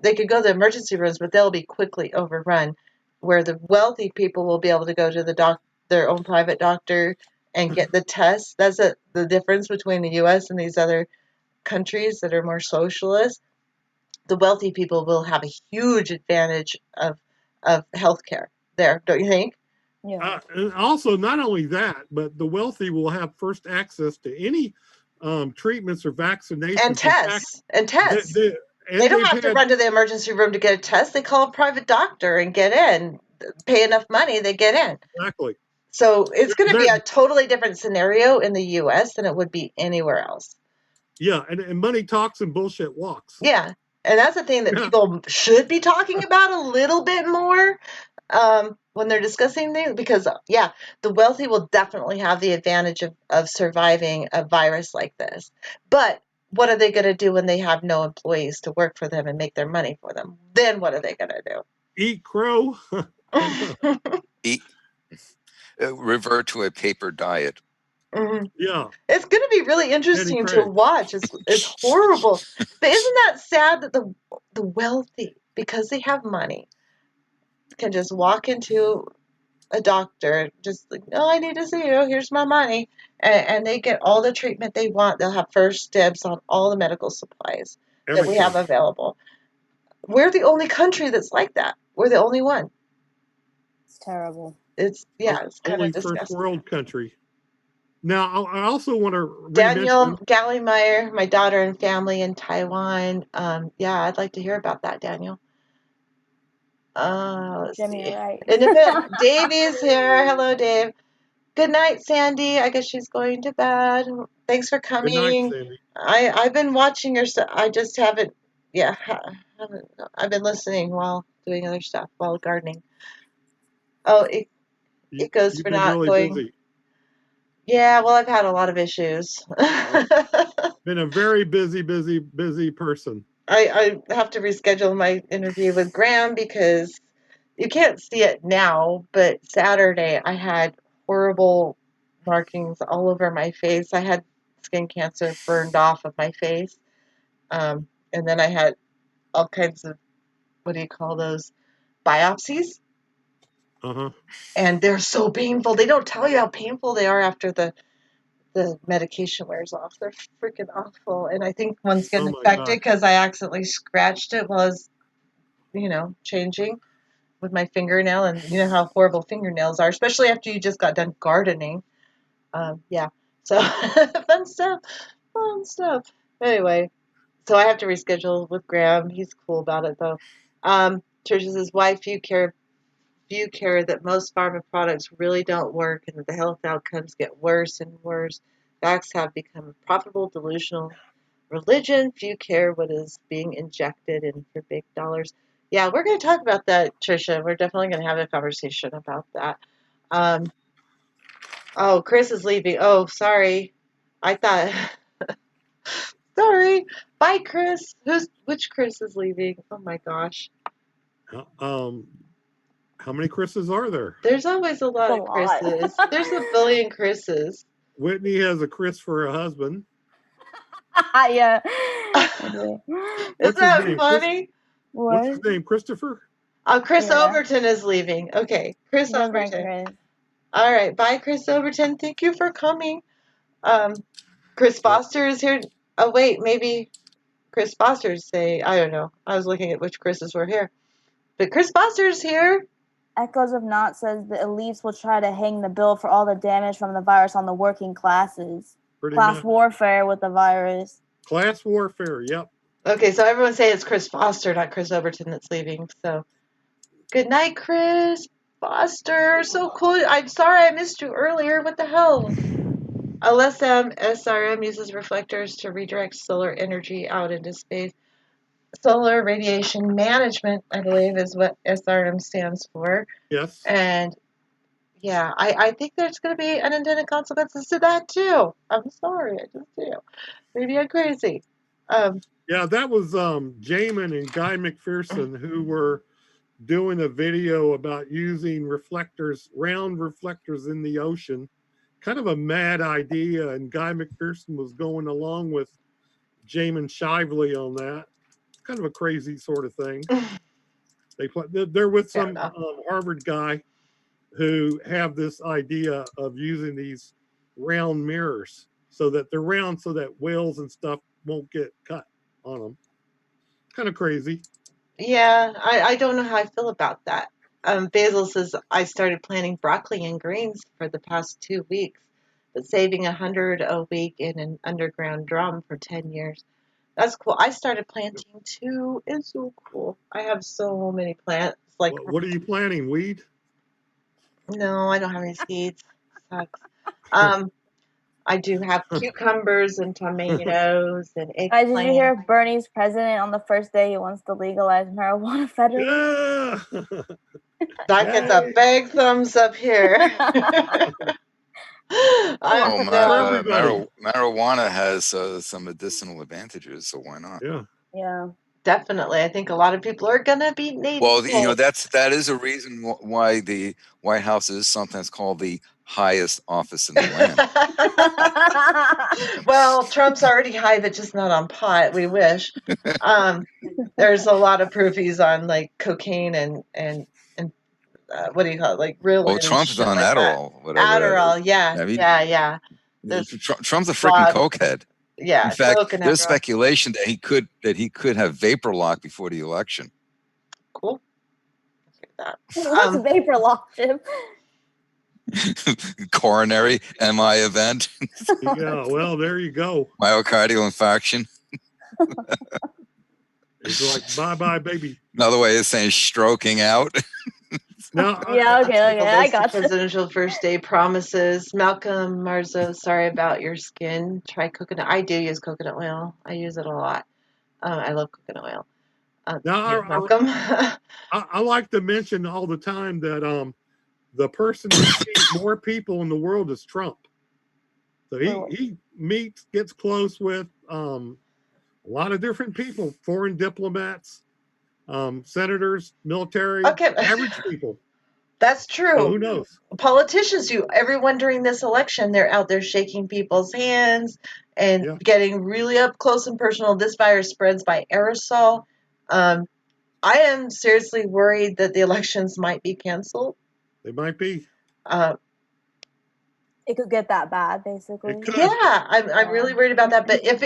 They could go to the emergency rooms, but they'll be quickly overrun. Where the wealthy people will be able to go to their own private doctor and get the tests. That's the difference between the U.S. and these other countries that are more socialist. The wealthy people will have a huge advantage of healthcare there, don't you think? Yeah. And also, not only that, but the wealthy will have first access to any treatments or vaccinations and tests. They don't have to run to the emergency room to get a test. They call a private doctor and get in. Pay enough money, they get in. Exactly. So it's going to be a totally different scenario in the U.S. than it would be anywhere else. Yeah, and money talks and bullshit walks. Yeah, and that's the thing that people should be talking about a little bit more when they're discussing things, because, the wealthy will definitely have the advantage of surviving a virus like this. But what are they going to do when they have no employees to work for them and make their money for them? Then what are they going to do? Eat crow. Revert to a paper diet. Mm-hmm. Yeah. It's going to be really interesting to watch. It's horrible. But isn't that sad that the wealthy, because they have money, can just walk into a doctor, just like, oh, I need to see you. Here's my money. And they get all the treatment they want. They'll have first dibs on all the medical supplies that we have available. We're the only country that's like that. We're the only one. It's terrible. It's kind of disgusting. First world country. Now, I also want to Daniel re-mention Gallimeyer, my daughter and family in Taiwan. Yeah, I'd like to hear about that, Daniel. Let's Jimmy, see. right. Independent Davey's here. Hello, Dave. Good night, Sandy. I guess she's going to bed. Thanks for good night, coming. Sandy. I've been watching your stuff. I just haven't. Yeah, I've been listening while doing other stuff while gardening. Oh, it goes You've for been not really going. busy. Yeah, well, I've had a lot of issues. Been a very busy person. I have to reschedule my interview with Graham because you can't see it now, but Saturday I had horrible markings all over my face. I had skin cancer burned off of my face. And then I had all kinds of, what do you call those, biopsies. Uh-huh. And they're so painful. They don't tell you how painful they are after the medication wears off. They're freaking awful. And I think one's getting Oh my infected gosh. because I accidentally scratched it while I was, changing with my fingernail. And you know how horrible fingernails are, especially after you just got done gardening. Yeah. So fun stuff. Fun stuff. Anyway, so I have to reschedule with Graham. He's cool about it though. Tricia says, why few care that most pharma products really don't work and that the health outcomes get worse and worse. Facts have become a profitable delusional religion. Few care what is being injected in for big dollars. Yeah, we're going to talk about that, Tricia. We're definitely going to have a conversation about that. Oh, Chris is leaving. Oh, sorry. I thought. Sorry. Bye, Chris. Which Chris is leaving? Oh my gosh. How many Chris's are there? There's always a It's lot a of lot. Chris's. There's a billion Chris's. Whitney has a Chris for a husband. Yeah. Isn't What's his that name? funny? What's What? his name? Christopher? Chris Yeah. Overton is leaving. Okay, Chris He goes by Overton. Chris. All right, bye, Chris Overton. Thank you for coming. Chris Foster is here. Oh wait, maybe Chris Foster's say. I don't know. I was looking at which Chris's were here, but Chris Foster's here. Echoes of Not says the elites will try to hang the bill for all the damage from the virus on the working classes. Pretty Class much. warfare with the virus. Class warfare. Yep. Okay, so everyone say it's Chris Foster, not Chris Overton, that's leaving. So, good night, Chris Foster. So cool. I'm sorry I missed you earlier. What the hell? LSM SRM uses reflectors to redirect solar energy out into space. Solar radiation management, I believe, is what SRM stands for. Yes. And yeah, I think there's going to be unintended consequences to that too. I'm sorry, I just do. Maybe I'm crazy. Yeah, that was Jamin and Guy McPherson who were doing a video about using reflectors, round reflectors in the ocean. Kind of a mad idea, and Guy McPherson was going along with Jamin Shively on that. Kind of a crazy sort of thing. They're with some Harvard guy who have this idea of using these round mirrors so that they're round so that whales and stuff won't get cut on them. Kind of crazy. Yeah, I don't know how I feel about that. Basil says I started planting broccoli and greens for the past 2 weeks, but saving 100 a week in an underground drum for 10 years. That's cool. I started planting too. It's so cool. I have so many plants. Like, What are you planting? Weed? no, I don't have any seeds. Sucks. I do have cucumbers and tomatoes and Guys, did you eggplant. hear Bernie's president on the first day he wants to legalize marijuana federally? Yeah. That gets a big thumbs up here. Well, I for know. everybody. Marijuana has some medicinal advantages, so why not? Yeah. Yeah. Definitely. I think a lot of people are going to be native. Well, that is a reason why the White House is sometimes called the highest office in the land. Well, Trump's already high, but just not on pot. We wish. There's a lot of proof he's on like cocaine and what do you call it, like Ritalin Well, and Trump's shit on like that. Adderall, whatever that is. Adderall, yeah, I mean, yeah. There's Trump's a a freaking lot. cokehead. Yeah, In fact, coke and there's Adderall. speculation that he could have vapor lock before the election. Cool. That. What's vapor lock, Jim? Coronary MI event. Yeah, well, there you go. Myocardial infarction. It's like bye, baby. Another way of saying stroking out. No, Yeah, okay, I got you. Presidential first day promises. Malcolm Marzo, sorry about your skin. Try coconut. I do use coconut oil. I use it a lot. I love coconut oil. Now, Malcolm. I like to mention all the time that the person that sees more people in the world is Trump. So he gets close with a lot of different people, foreign diplomats, senators, military, average people. That's true. So who knows? Politicians do. Everyone during this election, they're out there shaking people's hands and getting really up close and personal. This virus spreads by aerosol. I am seriously worried that the elections might be canceled. They might be. It could get that bad, basically. Yeah, I'm really worried about that. But if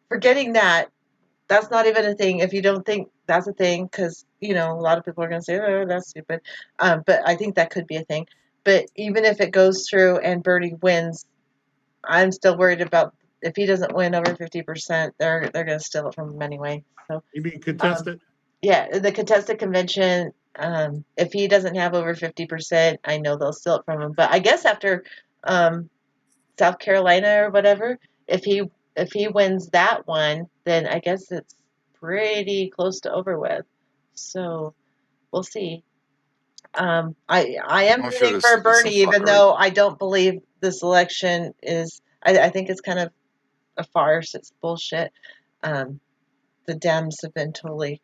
forgetting that, that's not even a thing. If you don't think that's a thing, because a lot of people are going to say, "Oh, that's stupid," but I think that could be a thing. But even if it goes through and Bernie wins, I'm still worried about if he doesn't win over 50%, they're going to steal it from him anyway. So you mean contested? Yeah, the contested convention. If he doesn't have over 50%, I know they'll steal it from him. But I guess after South Carolina or whatever, if he wins that one, then I guess it's pretty close to over with. So we'll see. I am rooting for Bernie, even though I don't believe this election is. I think it's kind of a farce. It's bullshit. The Dems have been totally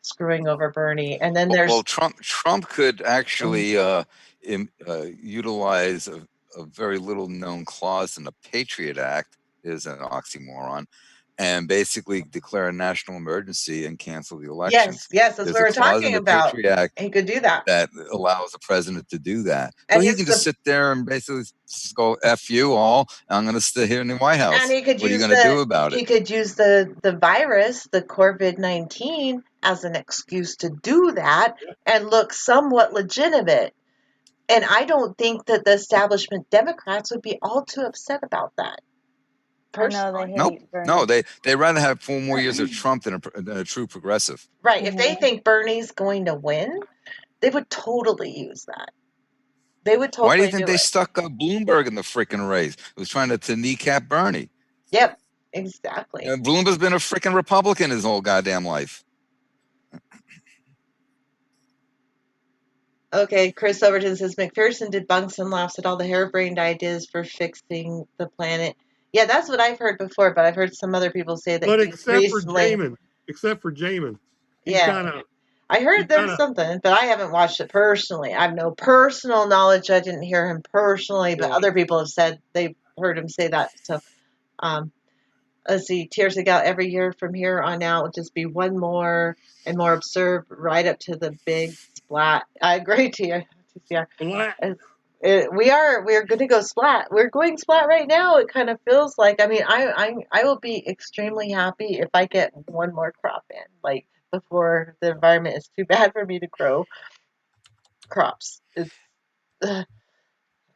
screwing over Bernie, and then there's Trump could actually utilize a very little known clause in the Patriot Act, is an oxymoron, and basically declare a national emergency and cancel the elections. Yes, that's what we're talking about. Patriot Act he could do that. That allows the president to do that. So he can just sit there and basically just go, F you all, I'm going to stay here in the White House. And he could what are you going to do about it? He could use the virus, the COVID-19, as an excuse to do that and look somewhat legitimate. And I don't think that the establishment Democrats would be all too upset about that. Personally. No, they'd rather have 4 more years of Trump than a true progressive. Right. If they think Bernie's going to win, they would totally use that. They would totally. Why do you think they stuck Bloomberg in the freaking race? It was trying to kneecap Bernie. Yep, exactly. Bloomberg's been a freaking Republican his whole goddamn life. Okay, Chris Overton says McPherson debunks and laughs at all the harebrained ideas for fixing the planet. Yeah, that's what I've heard before, but I've heard some other people say that. But except for Jamin, yeah, I heard there's something, but I haven't watched it personally. I have no personal knowledge. I didn't hear him personally, but other people have said they've heard him say that. So, let's see, Tears of Gal every year from here on out will just be one more and more absurd, right up to the big splat. I agree, TCR. We're going to go splat. We're going splat right now. It kind of feels like. I mean, I will be extremely happy if I get one more crop in, like before the environment is too bad for me to grow crops.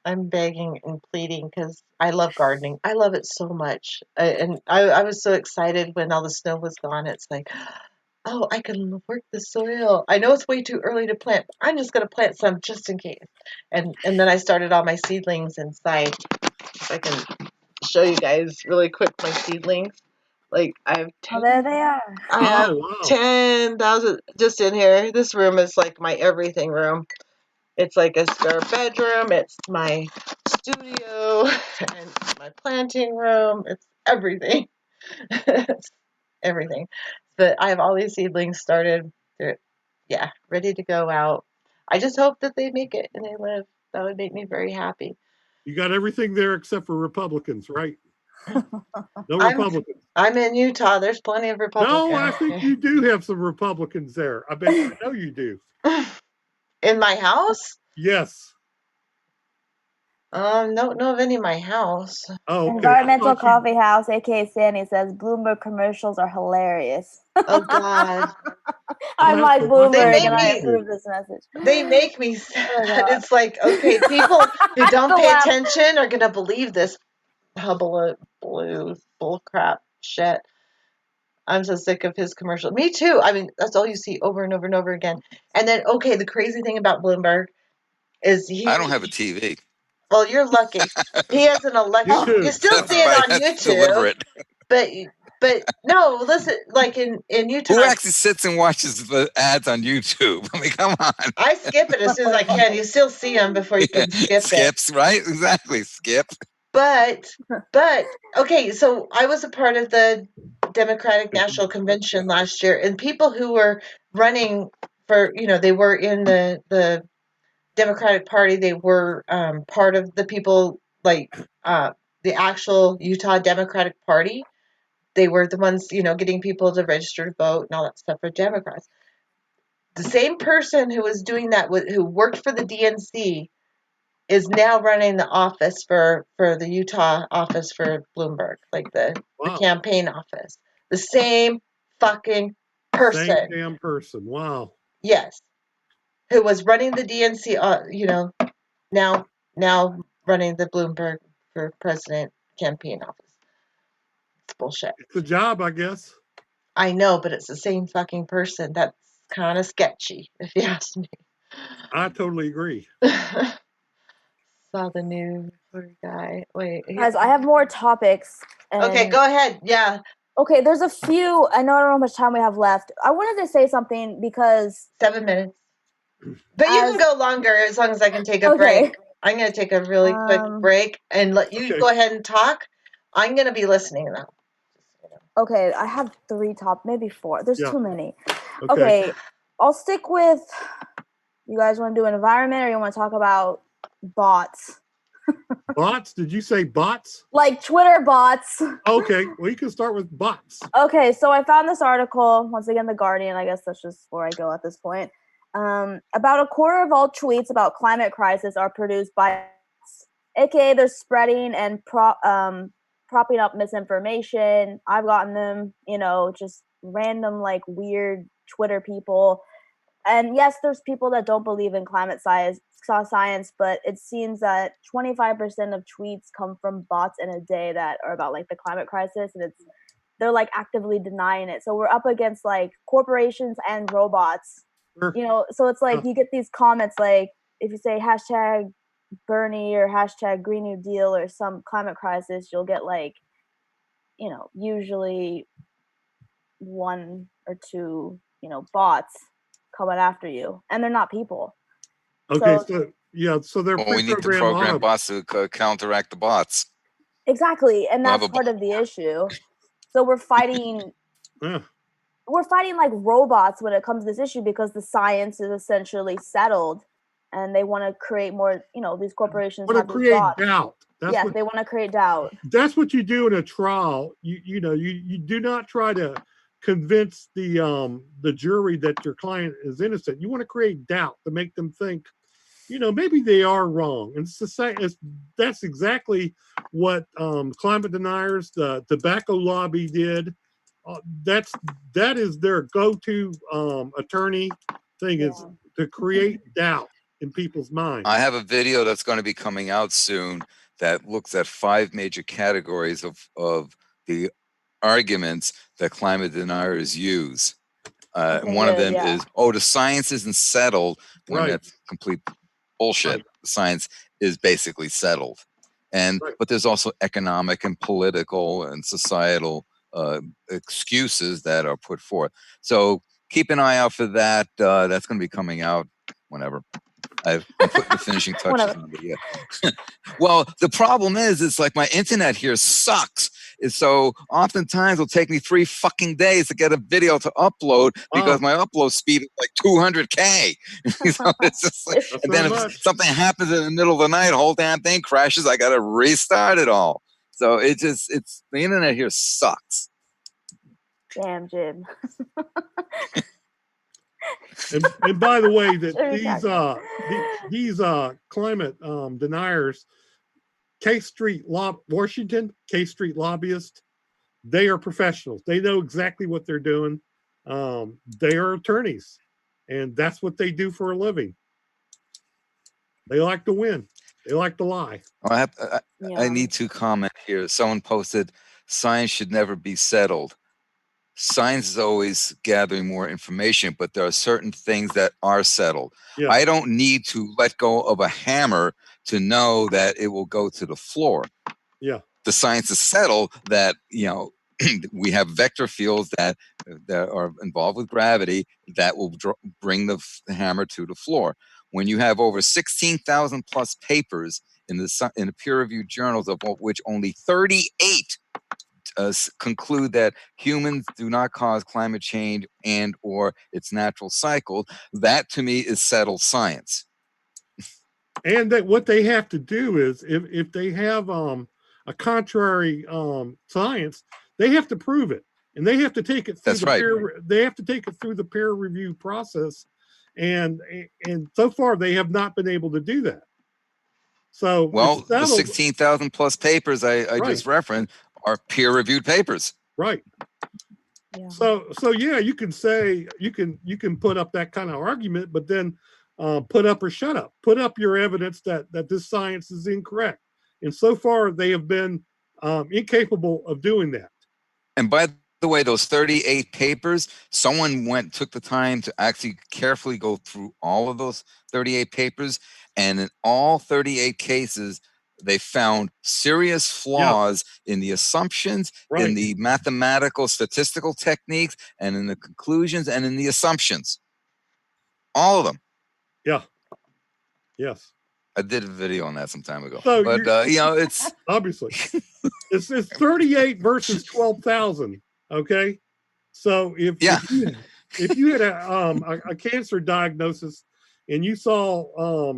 I'm begging and pleading because I love gardening. I love it so much. I was so excited when all the snow was gone. It's like, oh, I can work the soil. I know it's way too early to plant, but I'm just going to plant some just in case. And then I started all my seedlings inside. If I can show you guys really quick my seedlings. Like I have 10, there they are. I have 10,000 just in here. This room is like my everything room. It's like a spare bedroom. It's my studio and my planting room. It's everything. It's everything. But I have all these seedlings started. They're, ready to go out. I just hope that they make it and they live. That would make me very happy. You got everything there except for Republicans, right? No Republicans. I'm in Utah. There's plenty of Republicans. No, I think you do have some Republicans there. I know you do. In my house? Yes. Don't know of any in my house. Oh, okay. Environmental Coffee House, aka Sandy, says Bloomberg commercials are hilarious. Oh God. I'm like Bloomberg and I me- approve this message. They make me sad. Oh, God. It's like, okay, people who don't The pay laugh. attention are gonna believe this bull crap shit. I'm so sick of his commercial. Me too. I mean, that's all you see over and over and over again. And then, okay, the crazy thing about Bloomberg is I don't have a TV. Well, you're lucky. He has an election. You still see it right. on That's YouTube, deliberate. but no. Listen, like in Utah, Who actually sits and watches the ads on YouTube? I mean, come on. I skip it as soon as I can. You still see them before you can skip it. Skips, right? Exactly, skip. But okay, so I was a part of the Democratic National Convention last year, and people who were running for, they were in the Democratic Party. They were part of the people, like the actual Utah Democratic Party. They were the ones, getting people to register to vote and all that stuff for Democrats. The same person who was doing that, who worked for the DNC, is now running the office for the Utah office for Bloomberg, like the campaign office. The same fucking person. Same damn person. Wow. Yes. Who was running the DNC, now running the Bloomberg for president campaign office. It's bullshit. It's a job, I guess. I know, but it's the same fucking person. That's kind of sketchy, if you ask me. I totally agree. Saw the new guy. Wait. Guys, I have more topics. Okay, go ahead. Yeah. Okay, there's a few. I don't know how much time we have left. I wanted to say something because 7 minutes. But you can go longer as long as I can take a break. I'm going to take a really quick break and let you go ahead and talk. I'm going to be listening though. Okay, I have 3 maybe 4. There's too many. Okay, I'll stick with. You guys want to do an environment, or you want to talk about bots? Bots? Did you say bots? Like Twitter bots. Okay, well, you can start with bots. Okay, so I found this article, once again, The Guardian. I guess that's just where I go at this point. About a quarter of all tweets about climate crisis are produced by bots, aka they're spreading and propping up misinformation. I've gotten them, just random, like, weird Twitter people. And yes, there's people that don't believe in climate science, but it seems that 25% of tweets come from bots in a day that are about, like, the climate crisis, and they're like actively denying it. So we're up against like corporations and robots, so it's like you get these comments, like if you say hashtag Bernie or hashtag Green New Deal or some climate crisis, you'll get like, usually 1 or 2, bots coming after you, and they're not people. Okay, so they're we need to program bots to counteract the bots. Exactly, and that's part of the issue. So we're fighting. We're fighting like robots when it comes to this issue, because the science is essentially settled, and they want to create more. These corporations want to create doubt. They want to create doubt. That's what you do in a trial. You do not try to convince the jury that your client is innocent. You want to create doubt to make them think, maybe they are wrong. And that's exactly what climate deniers, the tobacco lobby did. That is their go-to attorney thing, is to create doubt in people's minds. I have a video that's going to be coming out soon that looks at 5 major categories of the arguments that climate deniers use. One of them is, the science isn't settled, when that's complete bullshit. The science is basically settled. But there's also economic and political and societal excuses that are put forth. So keep an eye out for that. That's going to be coming out whenever. I'm putting the finishing touches on it. Yeah. Well, the problem is, it's like my internet here sucks. So oftentimes it'll take me 3 fucking days to get a video to upload, because my upload speed is like 200K. So it's just like, and then if something happens in the middle of the night, the whole damn thing crashes. I got to restart it all. So the internet here sucks. Damn, Jim. And by the way, that these climate deniers, Washington, K Street lobbyists, they are professionals. They know exactly what they're doing. They are attorneys, and that's what they do for a living. They like to win. They like to lie. I need to comment here. Someone posted, science should never be settled. Science is always gathering more information, but there are certain things that are settled. Yeah. I don't need to let go of a hammer to know that it will go to the floor. Yeah. The science is settled that, we have vector fields that are involved with gravity that will bring the hammer to the floor. When you have over 16,000 plus papers in the peer-reviewed journals, of which only 38 conclude that humans do not cause climate change and or its natural cycle, that to me is settled science. And that what they have to do is, if they have a contrary science, they have to prove it, and they have to take it through the peer review process, and so far they have not been able to do that. So the 16,000 plus papers I just referenced are peer reviewed papers. Right. Yeah. So yeah, you can say you can put up that kind of argument, but then put up or shut up. Put up your evidence that this science is incorrect. And so far, they have been incapable of doing that. And by the way, those 38 papers, someone took the time to actually carefully go through all of those 38 papers. And in all 38 cases, they found serious flaws in the assumptions, in the mathematical statistical techniques, and in the conclusions, and in the assumptions. All of them. Yeah. Yes. I did a video on that some time ago. So but it's obviously it's 38 versus 12,000. Okay. So if you had a cancer diagnosis and you saw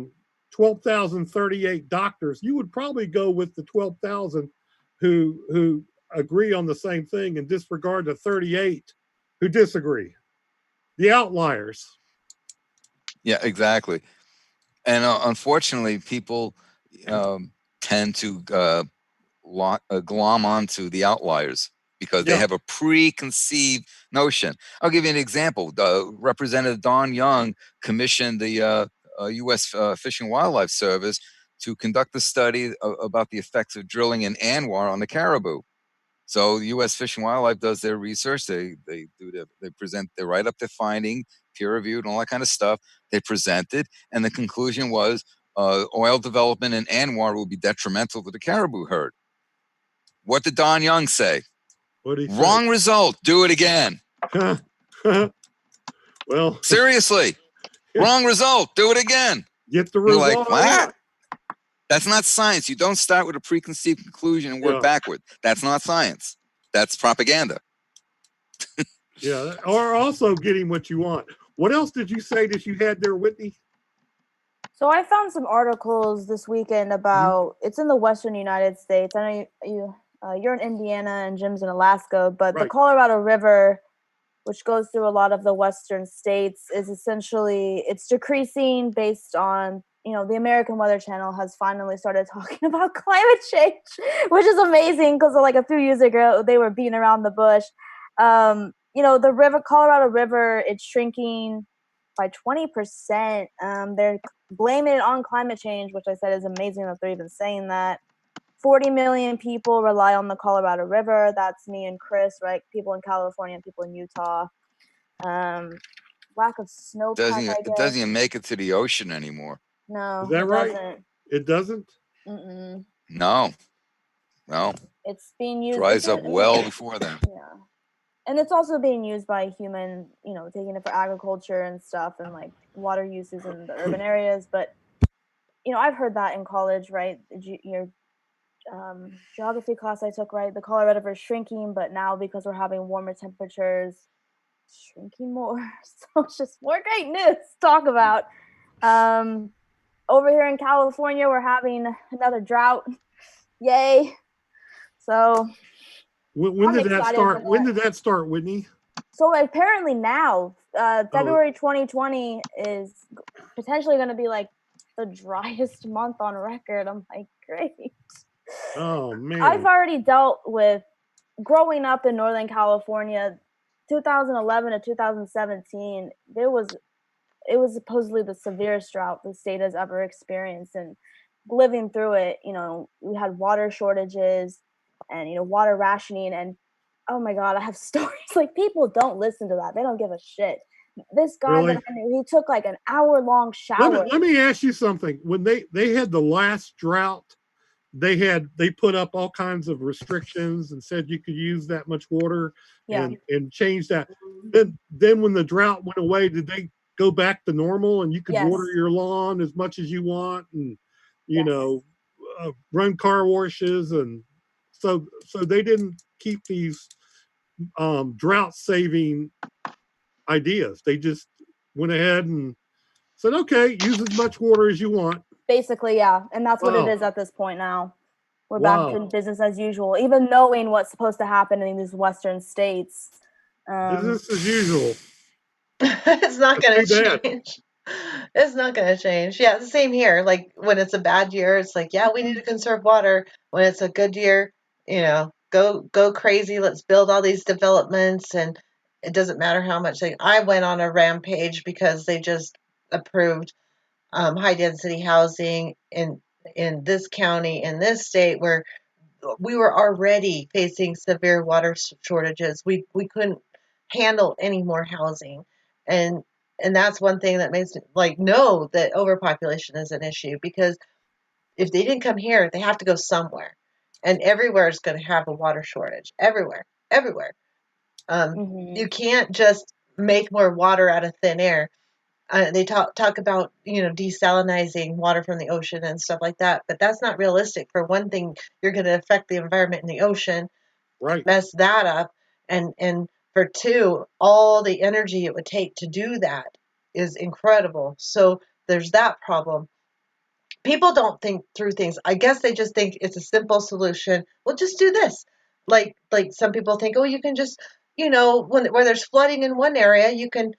12,038 doctors, you would probably go with the 12,000 who agree on the same thing and disregard the 38 who disagree. The outliers. Yeah, exactly. And unfortunately, people tend to glom onto the outliers because they have a preconceived notion. I'll give you an example. Representative Don Young commissioned the U.S. Fish and Wildlife Service to conduct a study about the effects of drilling in Anwar on the caribou. So the U.S. Fish and Wildlife does their research. They write up their finding, peer-reviewed, and all that kind of stuff. They present it, and the conclusion was oil development in Anwar will be detrimental to the caribou herd. What did Don Young say? What did he Wrong say? result. Do it again. Well, seriously, wrong result. Do it again. Get the result. You're like, what? That's not science. You don't start with a preconceived conclusion and work backward. That's not science. That's propaganda. Yeah, or also getting what you want. What else did you say that you had there, Whitney? So I found some articles this weekend about it's in the Western United States. I know you're in Indiana and Jim's in Alaska, but the Colorado River, which goes through a lot of the Western states, is essentially it's decreasing based on the American Weather Channel has finally started talking about climate change, which is amazing because like a few years ago they were beating around the bush. The Colorado River, it's shrinking by 20%. They're blaming it on climate change, which I said is amazing that they're even saying that. 40 million people rely on the Colorado River. That's me and Chris, right? People in California and people in Utah. Lack of snowpack. It doesn't even make it to the ocean anymore. No, is that right? It doesn't? No. It's being used. Dries up well before then. Yeah. And it's also being used by human, taking it for agriculture and stuff and like water uses in the urban areas. But, I've heard that in college, right? Your geography class I took, right? The Colorado River is shrinking, but now because we're having warmer temperatures, shrinking more. So it's just more great news to talk about. Over here in California, we're having another drought. Yay. So when did that start? When did that start, Whitney? So apparently now, February 2020 is potentially going to be like the driest month on record. I'm like, great. Oh man. I've already dealt with growing up in Northern California, 2011 to 2017. It was supposedly the severest drought the state has ever experienced, and living through it, we had water shortages and water rationing, and oh my god, I have stories like people don't listen to that. They don't give a shit. This guy Really? that I knew, he took like an hour-long shower. Let me ask you something. When they had the last drought, they put up all kinds of restrictions and said you could use that much water and change that. Then when the drought went away, did they go back to normal and you could water your lawn as much as you want and run car washes, and so they didn't keep these drought saving ideas. They just went ahead and said, okay, use as much water as you want. Basically, yeah. And that's what it is at this point now. We're back to business as usual, even knowing what's supposed to happen in these Western states. Business as usual. It's not going to change. It's not going to change. Yeah, it's the same here. Like when it's a bad year, it's like, yeah, we need to conserve water. When it's a good year, go crazy. Let's build all these developments, and it doesn't matter how much I went on a rampage because they just approved high density housing in this county in this state where we were already facing severe water shortages. We couldn't handle any more housing, and that's one thing that makes me know that overpopulation is an issue, because if they didn't come here, they have to go somewhere, and everywhere is going to have a water shortage. Everywhere. You can't just make more water out of thin air. They talk about desalinizing water from the ocean and stuff like that, but that's not realistic. For one thing, you're going to affect the environment in the ocean, right? Mess that up, and for two, all the energy it would take to do that is incredible. So there's that problem. People don't think through things. I guess they just think it's a simple solution. Well, just do this. Like some people think, oh, you can just where there's flooding in one area, you can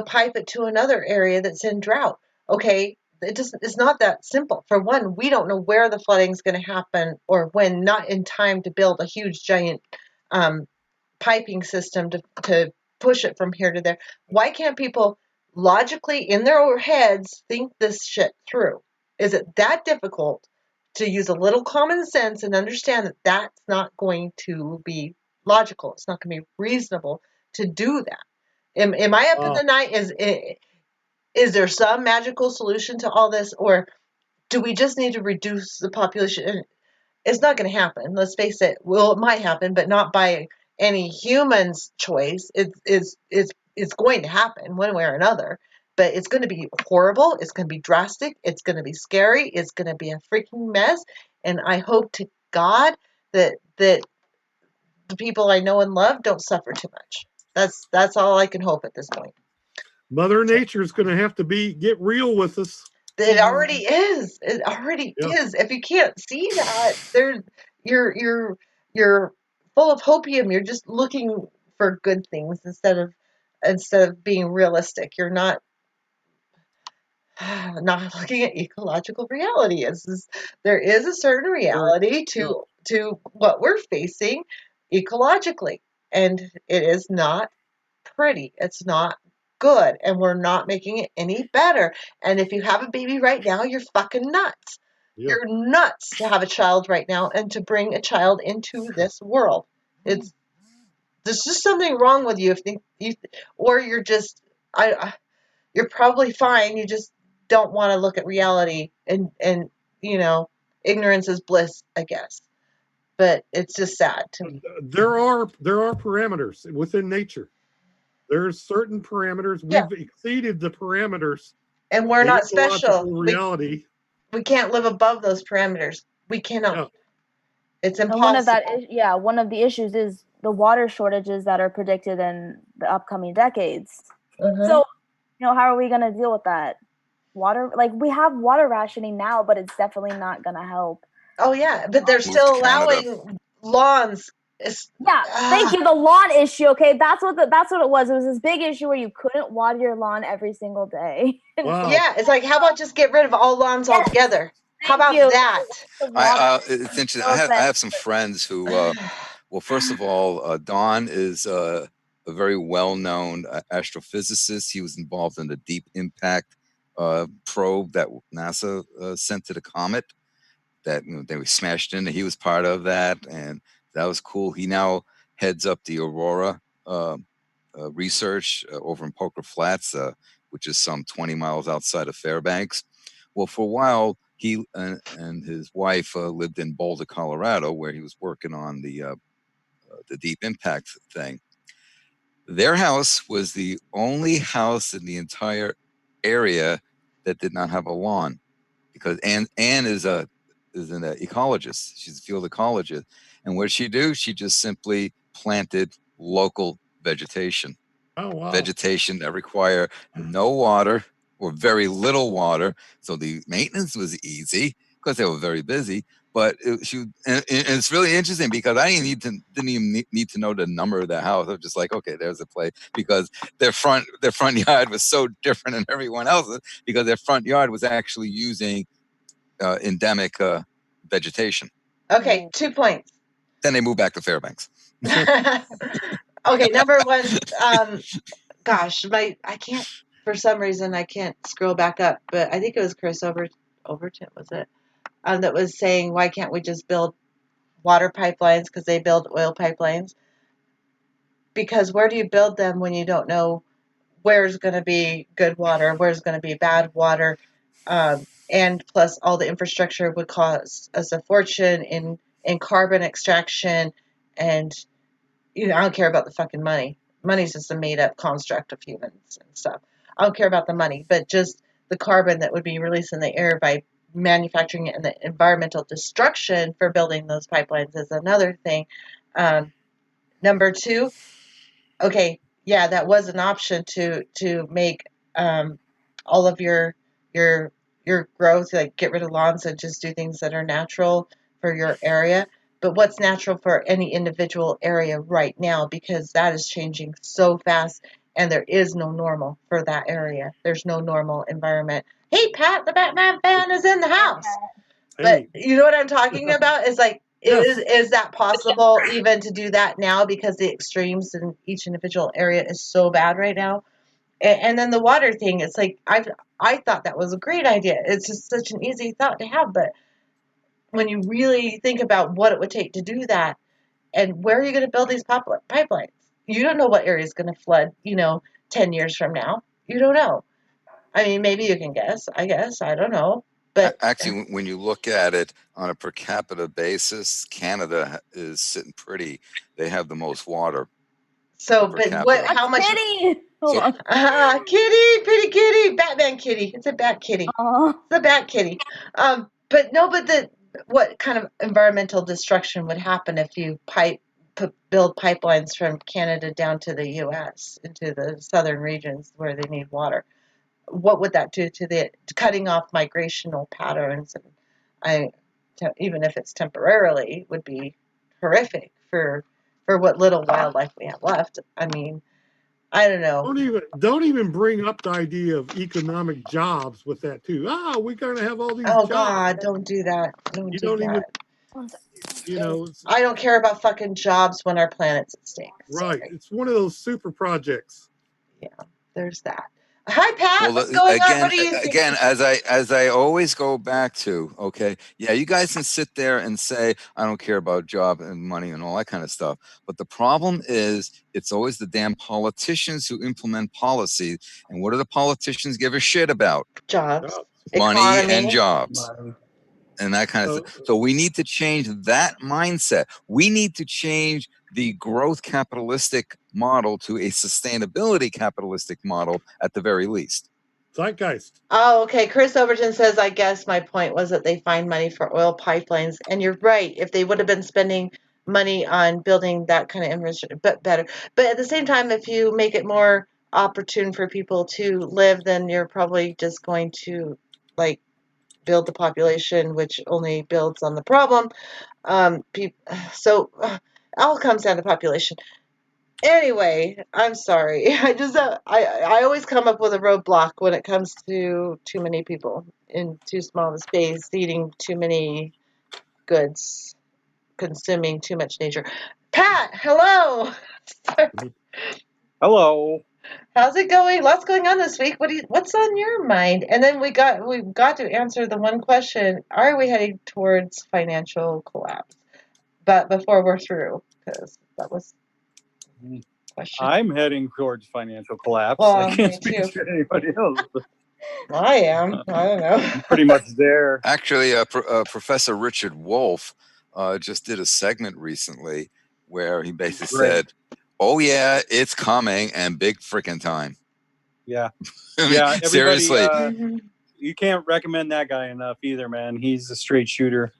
pipe it to another area that's in drought. Okay, it's not that simple. For one, we don't know where the flooding is going to happen or when, not in time to build a huge giant piping system to push it from here to there. Why can't people logically in their heads think this shit through? Is it that difficult to use a little common sense and understand that that's not going to be logical? It's not going to be reasonable to do that. Am I up in the night? Is there some magical solution to all this, or do we just need to reduce the population? It's not going to happen. Let's face it. Well, it might happen, but not by any human's choice. It's going to happen one way or another, but it's going to be horrible. It's going to be drastic. It's going to be scary. It's going to be a freaking mess. And I hope to God that the people I know and love don't suffer too much. That's all I can hope at this point. Mother Nature is going to have to get real with us. It already is. It already is. If you can't see that, you're full of hopium. You're just looking for good things instead of being realistic. You're not looking at ecological reality. There is a certain reality to what we're facing ecologically, and it is not pretty. It's not good, and we're not making it any better. And if you have a baby right now, you're fucking nuts. Yeah. You're nuts to have a child right now and to bring a child into this world. There's just something wrong with you or you're just you're probably fine. You just don't want to look at reality, and ignorance is bliss, I guess. But it's just sad to me. There are parameters within nature. There's certain parameters. We've exceeded the parameters. And we're not special. Reality. We can't live above those parameters. We cannot. Yeah. It's impossible. And one of the issues is the water shortages that are predicted in the upcoming decades. Mm-hmm. So, how are we going to deal with that? Water, we have water rationing now, but it's definitely not going to help. Oh yeah, but they're still allowing lawns. Thank you. The lawn issue. Okay, that's what it was. It was this big issue where you couldn't water your lawn every single day. Wow. Yeah, it's like, how about just get rid of all lawns altogether? How Thank about you. that? The water. It's interesting. No I offense. have some friends who, well, first of all, Don is a very well-known astrophysicist. He was involved in the Deep Impact probe that NASA sent to the comet that they were smashed into. He was part of that, and that was cool. He now heads up the Aurora research over in Poker Flats, which is some 20 miles outside of Fairbanks. Well, for a while, he and his wife lived in Boulder, Colorado, where he was working on the Deep Impact thing. Their house was the only house in the entire area that did not have a lawn, because Anne is an ecologist. She's a field ecologist, and what did she do? She just simply planted local vegetation. Oh wow. Vegetation that require no water or very little water. So the maintenance was easy because they were very busy. But it's really interesting because I didn't even need to know the number of the house. I was just like, okay, there's a place, because their front yard was so different than everyone else's, because their front yard was actually using endemic vegetation. Okay, 2 points. Then they moved back to Fairbanks. Okay, number one. Gosh, I can't, for some reason I can't scroll back up, but I think it was Chris Overton, was it? That was saying, why can't we just build water pipelines, because they build oil pipelines? Because where do you build them when you don't know where's going to be good water, where's going to be bad water? And plus, all the infrastructure would cost us a fortune in carbon extraction, and I don't care about the fucking money. Money's just a made up construct of humans and stuff. I don't care about the money, but just the carbon that would be released in the air by manufacturing it, and the environmental destruction for building those pipelines is another thing. Number two, okay, yeah, that was an option to make all of your your growth, like get rid of lawns and just do things that are natural for your area. But what's natural for any individual area right now, because that is changing so fast, and there is no normal for that area. There's no normal environment. Hey, Pat, the Batman fan is in the house. But Hey, you know what I'm talking about? Is like, yes. is that possible even to do that now, because the extremes in each individual area is so bad right now? And then the water thing, it's like I thought that was a great idea. It's just such an easy thought to have, but when you really think about what it would take to do that, and where are you going to build these pipelines? You don't know what area is going to flood, 10 years from now. You don't know. I mean, maybe you can guess, I guess. I don't know. But Actually, when you look at it on a per capita basis, Canada is sitting pretty. They have the most water so, per but what, capita. how much? Kitty. Hold So on. Kitty, pretty kitty, Batman kitty. It's a bat kitty. Aw. It's a bat kitty. But no, but what kind of environmental destruction would happen if you build pipelines from Canada down to the U.S. into the southern regions where they need water? What would that do to the cutting off migrational patterns? And even if it's temporarily, would be horrific for what little wildlife we have left. I mean, I don't know. Don't even bring up the idea of economic jobs with that too. We're gonna have all these Oh jobs. God, don't do that. Don't You do don't even, that. One sec. I don't care about fucking jobs when our planet's at stake. right. Sorry. It's one of those super projects. Yeah, there's that. Hi, Pat. well, What's going on? What again, are you again, thinking? as I always go back to, okay, yeah, you guys can sit there and say I don't care about job and money and all that kind of stuff, but the problem is it's always the damn politicians who implement policies, and what do the politicians give a shit about? Jobs, Jobs. Money and economy. jobs. And that kind of So, stuff. So we need to change that mindset. We need to change the growth capitalistic model to a sustainability capitalistic model at the very least. zeitgeist. Oh, okay. Chris Overton says, I guess my point was that they find money for oil pipelines. And you're right. If they would have been spending money on building that kind of infrastructure, but better. But at the same time, if you make it more opportune for people to live, then you're probably just going to, like, build the population, which only builds on the problem. So all comes down to population. Anyway, I'm sorry. I always come up with a roadblock when it comes to too many people in too small of a space, eating too many goods, consuming too much nature. Pat, hello. Hello. How's it going? Lots going on this week. What's on your mind? And then we got to answer the one question: are we heading towards financial collapse? But before we're through, because that was the question. I'm heading towards financial collapse. I Well, can't me speak too. for anybody else, but I am. I don't know. I'm pretty much there. Actually, Professor Richard Wolff just did a segment recently where he basically said, "Oh yeah, it's coming, and big freaking time." Yeah. I mean, Yeah, everybody, seriously, you can't recommend that guy enough either, man. He's a straight shooter.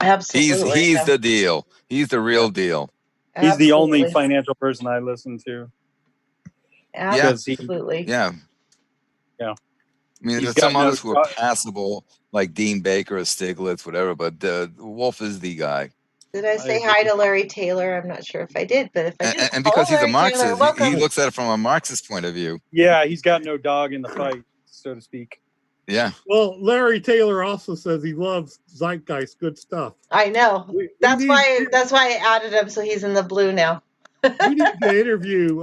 Absolutely. he's the deal. He's the real deal. He's the only Absolutely. financial person I listen to. Yeah. Because Absolutely. Yeah. Yeah. I mean, He's there's got some no others who are passable, like Dean Baker or Stiglitz, whatever, but Wolf is the guy. Did I say hi to Larry Taylor? I'm not sure if I did, but if I did, And hello, because he's a Larry Taylor. Marxist, he Welcome. looks at it from a Marxist point of view. Yeah, he's got no dog in the fight, so to speak. Yeah. Well, Larry Taylor also says he loves Zeitgeist, good stuff. I know. That's why I added him, so he's in the blue now. We need to interview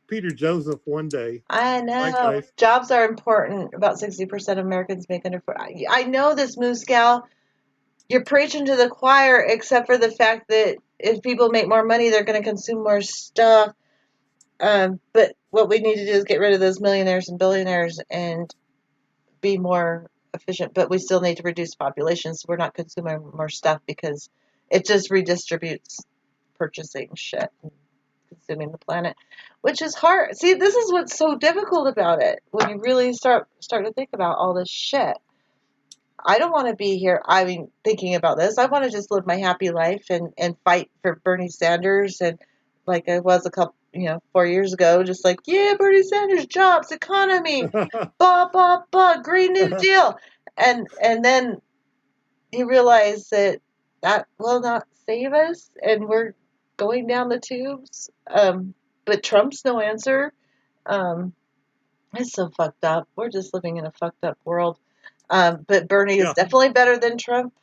Peter Joseph one day. I know. Zeitgeist. Jobs are important. About 60% of Americans make under. I know this, Moose Gal. You're preaching to the choir, except for the fact that if people make more money, they're going to consume more stuff. But what we need to do is get rid of those millionaires and billionaires and be more efficient. But we still need to reduce population, so we're not consuming more stuff because it just redistributes purchasing shit and consuming the planet, which is hard. See, this is what's so difficult about it when you really start to think about all this shit. I don't want to be here. I mean, thinking about this, I want to just live my happy life and fight for Bernie Sanders and like I was a couple, 4 years ago, just like, yeah, Bernie Sanders, jobs, economy, blah, blah, blah, Green New Deal. And then you realize that will not save us and we're going down the tubes. But Trump's no answer. Um, it's so fucked up. We're just living in a fucked up world. But Bernie is definitely better than Trump.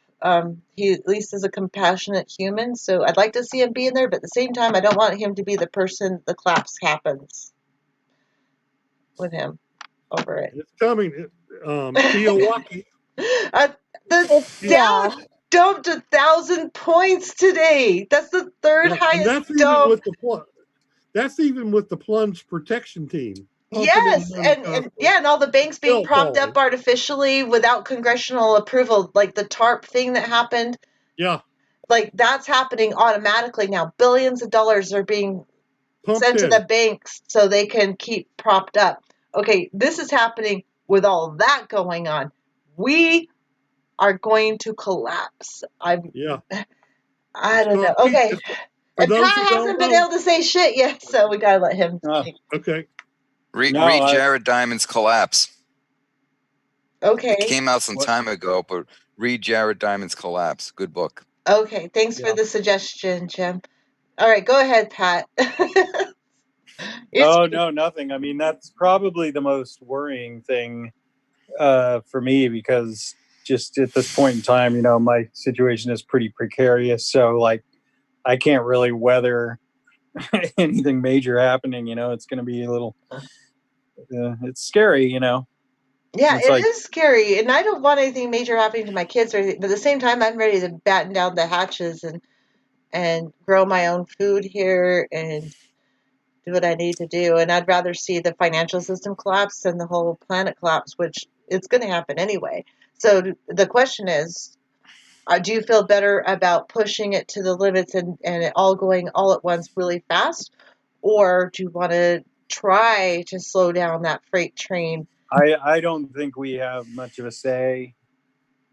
He at least is a compassionate human, so I'd like to see him be in there. But at the same time, I don't want him to be the person the collapse happens with him over it. It's coming. Kiowaki. The Dow dumped 1,000 points today. That's the third highest and dump. That's even with the plunge protection team. Yes, and all the banks being propped up artificially without congressional approval, like the TARP thing that happened. Yeah. Like that's happening automatically now. Billions of dollars are being sent to the banks so they can keep propped up. Okay, this is happening with all that going on. We are going to collapse. I don't know. Okay. And Pat hasn't been able to say shit yet, so we gotta let him speak. Okay. Read Jared Diamond's Collapse. Okay. It came out some time ago, but read Jared Diamond's Collapse. Good book. Okay, thanks for the suggestion, Jim. All right, go ahead, Pat. Oh, no, nothing. I mean, that's probably the most worrying thing for me because just at this point in time, my situation is pretty precarious. So, like, I can't really weather anything major happening. It's going to be a little, it's scary, Yeah, it is scary, and I don't want anything major happening to my kids or anything. But at the same time, I'm ready to batten down the hatches and grow my own food here and do what I need to do. And I'd rather see the financial system collapse than the whole planet collapse, which it's going to happen anyway. So the question is, do you feel better about pushing it to the limits and it all going all at once really fast? Or do you want to try to slow down that freight train? I don't think we have much of a say,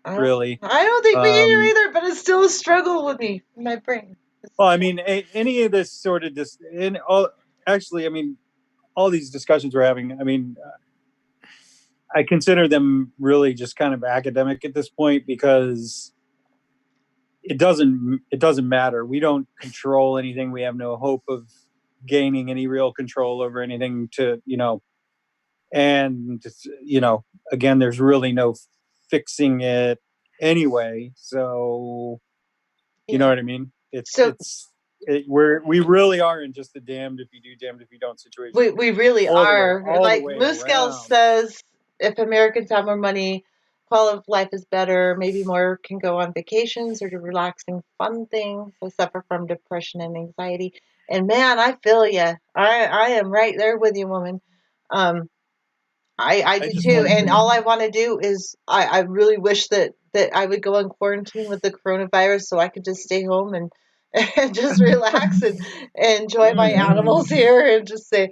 really. I don't think we do either, but it's still a struggle with me, in my brain. Well, I mean, any of this sort of actually, I mean, all these discussions we're having, I mean, I consider them really just kind of academic at this point because it doesn't matter. We don't control anything. We have no hope of gaining any real control over anything to, and, again, there's really no fixing it anyway. So, you know what I mean? So We really are in just a damned if you do, damned if you don't situation. we really all are. the Like way Muscal around. says, if Americans have more money, quality of life is better. Maybe more can go on vacations or do relaxing, fun things. I suffer from depression and anxiety. And man, I feel you. I am right there with you, woman. I do just too. want And all I want to do is I really wish that I would go in quarantine with the coronavirus so I could just stay home and just relax and enjoy my animals here and just say,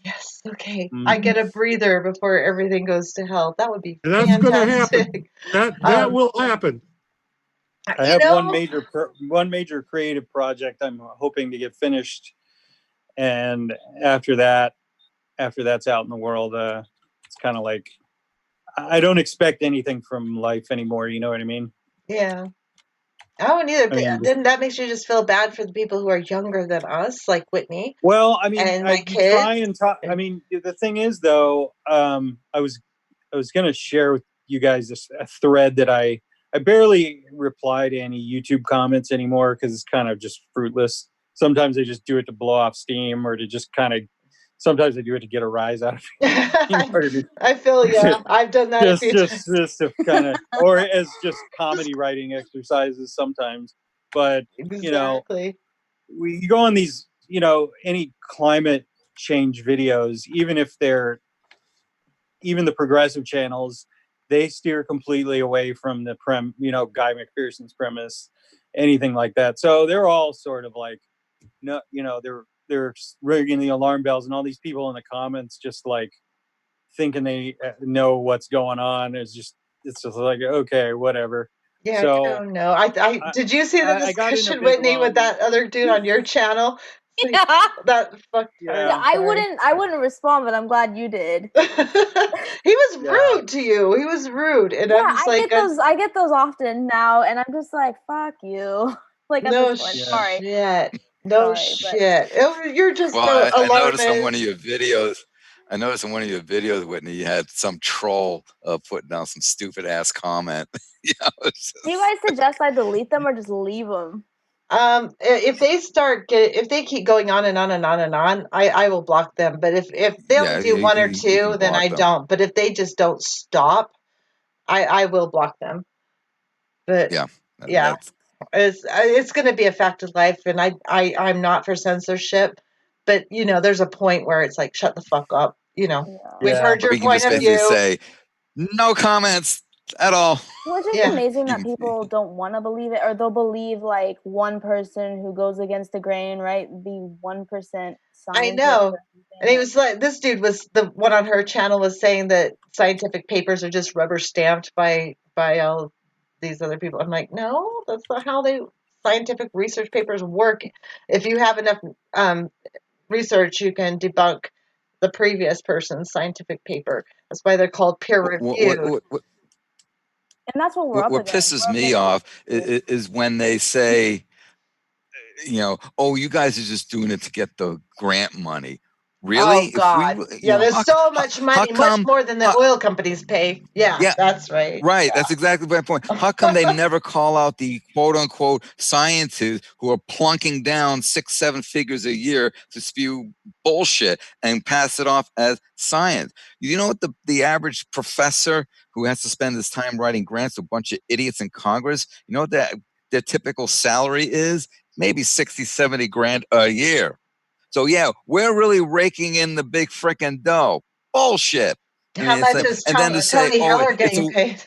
yes, okay, I get a breather before everything goes to hell. That would be And that's going to happen. fantastic. That will happen. I You have know, one major creative project I'm hoping to get finished, and after that's out in the world, it's kind of like I don't expect anything from life anymore. You know what I mean? yeah. I don't either. I mean, Then that makes you just feel bad for the people who are younger than us, like Whitney well, I mean, and my you kids. try and talk. I mean, the thing is, though, I was going to share with you guys a thread that I barely reply to any YouTube comments anymore because it's kind of just fruitless. Sometimes I just do it to blow off steam or to just kind of. Sometimes I do it to get a rise out of it. You know what I mean? I feel yeah. I've done that a few times. Just to kind of, or as just comedy writing exercises sometimes. But Exactly. you go on these, any climate change videos, even if they're even the progressive channels, they steer completely away from the Guy McPherson's premise, anything like that. So they're all sort of like, no, they're ringing the alarm bells, and all these people in the comments just like thinking they know what's going on. It's just like, okay, whatever. Yeah, So oh no. I did you see the I got in a discussion, big Whitney, with long, that other dude on your channel? So Yeah. that fucktard. Yeah. I wouldn't respond, but I'm glad you did. He was rude to you. He was rude, and Yeah, I'm just like, I get those often now, and I'm just like, fuck you. Like at no this point, sorry. shit, no Sorry, but shit. You're just Well, I noticed on one of alarmist. your videos. I noticed in one of your videos, Whitney, you had some troll putting down some stupid ass comment. do you guys suggest I delete them or just leave them? If they keep going on and on and on and on, I will block them. But if they only do one or you two, can then I block them. don't. But if they just don't stop, I will block them. But Yeah, yeah, it's going to be a fact of life, and I'm not for censorship. But there's a point where it's like, shut the fuck up. We've heard Or your you can point just of basically view. say no comments at all. Well, it's just Yeah. amazing that people don't want to believe it, or they'll believe like one person who goes against the grain, right? The 1% I scientist know. or And he something. was like, this dude was the one on her channel was saying that scientific papers are just rubber stamped by all these other people. I'm like, no, that's not how scientific research papers work. If you have enough research, you can debunk the previous person's scientific paper. That's why they're called peer reviewed. And that's what we're up What against. pisses me off is when they say, oh, you guys are just doing it to get the grant money. Really? Oh God! Yeah, there's so much money, much more than the oil companies pay. Yeah, that's right. Right. Yeah. That's exactly my point. How come they never call out the quote unquote scientists who are plunking down 6-7 figures a year to spew bullshit and pass it off as science? You know what the average professor who has to spend his time writing grants to a bunch of idiots in Congress, you know what their typical salary is? Maybe 60, 70 grand a year. So yeah, we're really raking in the big frickin' dough. Bullshit. How much is and then to say, Tony oh, Heller getting paid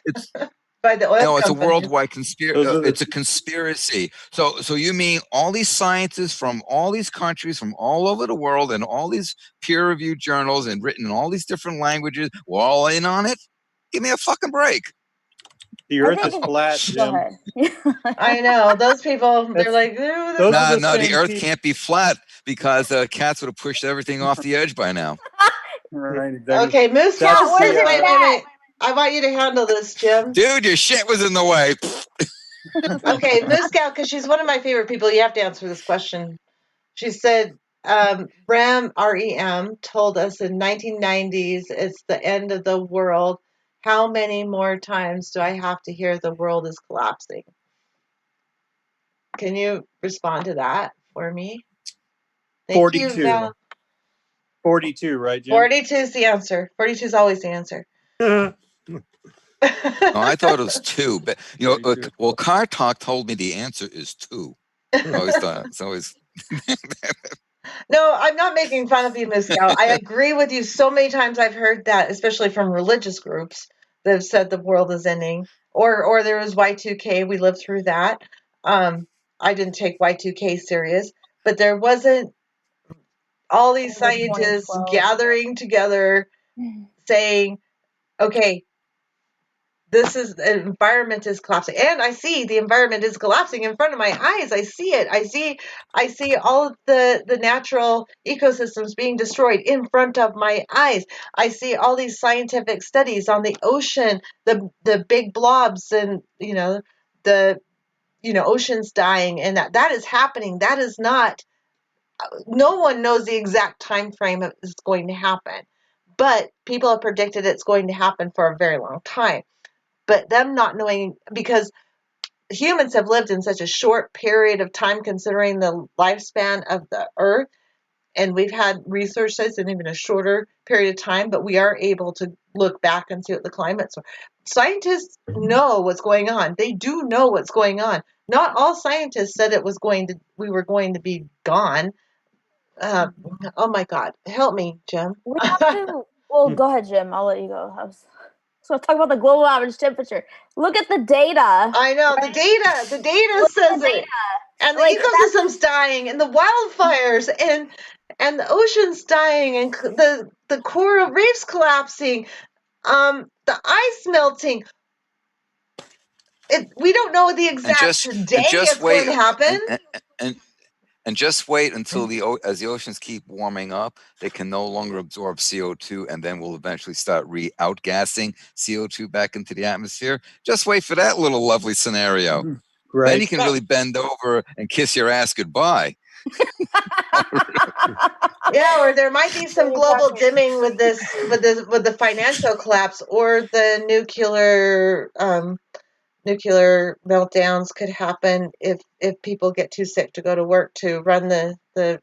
by the oil no, it's a companies? worldwide conspiracy. It's a conspiracy. So you mean all these scientists from all these countries, from all over the world, and all these peer-reviewed journals, and written in all these different languages, we're all in on it? Give me a fucking break. The Earth is flat, Jim. I know those people. They're like, no, the Earth can't be flat because cats would have pushed everything off the edge by now. Right, exactly. Okay, Moose Cat, where's your cat? wait. I want you to handle this, Jim. Dude, your shit was in the way. Okay, Moose Gal, because she's one of my favorite people. You have to answer this question. She said, REM told us in 1990s it's the end of the world. How many more times do I have to hear the world is collapsing? Can you respond to that for me? Thank 42. you, Val. 42, right, Jim? 42 is the answer. 42 is always the answer. No, I thought it was 2, but well, Car Talk told me the answer is 2. I always thought it's always. No, I'm not making fun of you, Miss Gal. I agree with you. So many times I've heard that, especially from religious groups that have said the world is ending. Or there was Y2K. We lived through that. I didn't take Y2K serious, but there wasn't all these scientists 2012. gathering together saying, okay, this is the environment is collapsing, and I see the environment is collapsing in front of my eyes. I see it. I see all of the natural ecosystems being destroyed in front of my eyes. I see all these scientific studies on the ocean, the big blobs, and the oceans dying, and that is happening. That is not. No one knows the exact time frame it's going to happen, but people have predicted it's going to happen for a very long time. But them not knowing, because humans have lived in such a short period of time considering the lifespan of the earth, and we've had resources in even a shorter period of time, but we are able to look back and see what the climate's. Scientists know what's going on. They do know what's going on. Not all scientists said we were going to be gone. Oh my God, help me, Jim. We have to. Well, go ahead, Jim. I'll let you go. So talk about the global average temperature. Look at the data. I know the data Look says at the it. data. And the Like, ecosystem's dying, and the wildfires, and the ocean's dying, and the coral reefs collapsing, the ice melting. We don't know the and exact just day and just it's going wait to happen. and just wait until as the oceans keep warming up, they can no longer absorb CO2, and then we'll eventually start outgassing CO2 back into the atmosphere. Just wait for that little lovely scenario. Right. Then you can really bend over and kiss your ass goodbye. Yeah, or there might be some global dimming with the financial collapse, or the nuclear meltdowns could happen if people get too sick to go to work to run the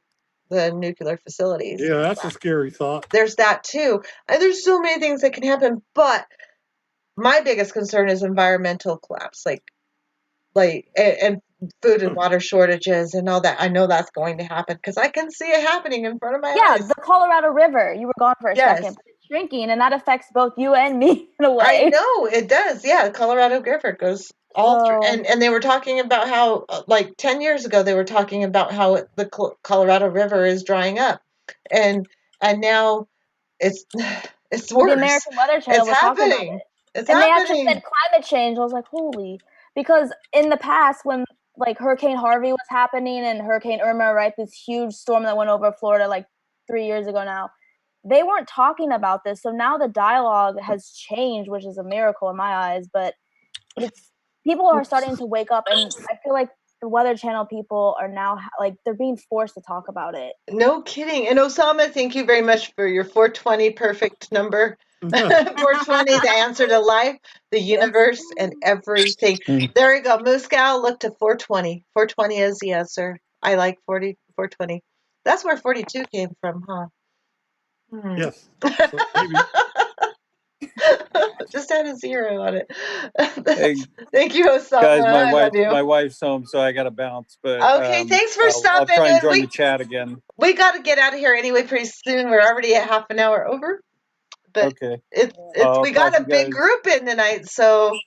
nuclear facilities. Yeah, that's a scary thought. There's that too. And there's so many things that can happen, but my biggest concern is environmental collapse, and food and water shortages and all that. I know that's going to happen because I can see it happening in front of my eyes. the Colorado River. You were gone for a second, but it's shrinking, and that affects both you and me in a way. I know it does. Yeah, Colorado River goes all through, and they were talking about how, like 10 years ago, they were talking about how the Colorado River is drying up, and now it's worse. The American Weather Channel was talking about it. It's and happening. They actually said climate change. I was like, holy. Because in the past, when like Hurricane Harvey was happening and Hurricane Irma, right, this huge storm that went over Florida like 3 years ago now, they weren't talking about this. So now the dialogue has changed, which is a miracle in my eyes. But people are starting to wake up, and I feel like the Weather Channel people are now like they're being forced to talk about it. No kidding. And Osama, thank you very much for your 420 perfect number. 420, the answer to life, the universe, and everything. There you go. Muscal, look to 420. 420 is the answer. I like 420. That's where 42 came from, huh? Yes. So maybe. Just add a 0 on it. Hey, thank you, Osama. guys, I my wife's home, so I got to bounce. But okay, thanks for I'll stopping try and in. join the chat again. We got to get out of here anyway pretty soon. We're already at half an hour over. But Okay. we got a big group in tonight, so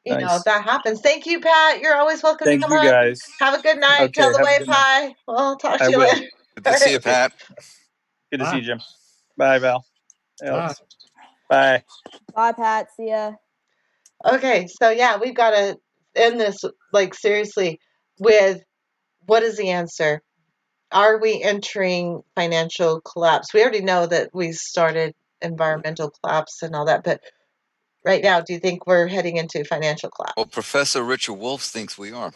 nice. that happens. Thank you, Pat. You're always welcome to come on. Guys. Have a good night. Okay, Tell the wave hi. We'll talk to you later. Good to see you, Pat. Good to see you, Jim. Bye, Val. Bye. Bye. Bye, Pat. See ya. Okay, so yeah, we've got to end this like seriously with what is the answer? Are we entering financial collapse? We already know that we started environmental collapse and all that, but right now, do you think we're heading into financial collapse? Well, Professor Richard Wolff thinks we are.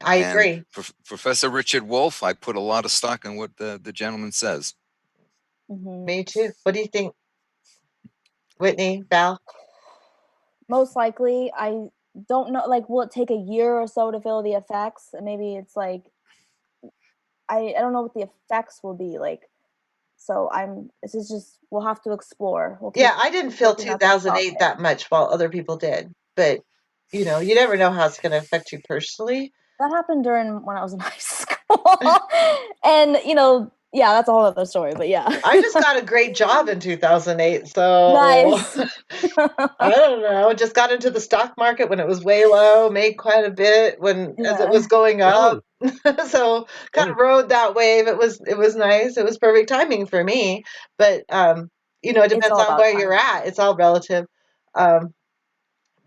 I And agree. Professor Richard Wolff, I put a lot of stock in what the gentleman says. Me too. What do you think, Whitney, Val? Most likely, I don't know. Like, will it take a year or so to feel the effects? Maybe it's like I don't know what the effects will be like. So this is just we'll have to explore. We'll keep Yeah, I didn't feel looking at this 2008 topic. that much while other people did, but you know, you never know how it's going to affect you personally. That happened during when I was in high school, and yeah, that's a whole other story. But yeah, I just got a great job in 2008, so nice. I don't know. Just got into the stock market when it was way low, made quite a bit as it was going up. So kind of rode that wave. It was nice. It was perfect timing for me. But it depends on where you're at. It's all relative. Um,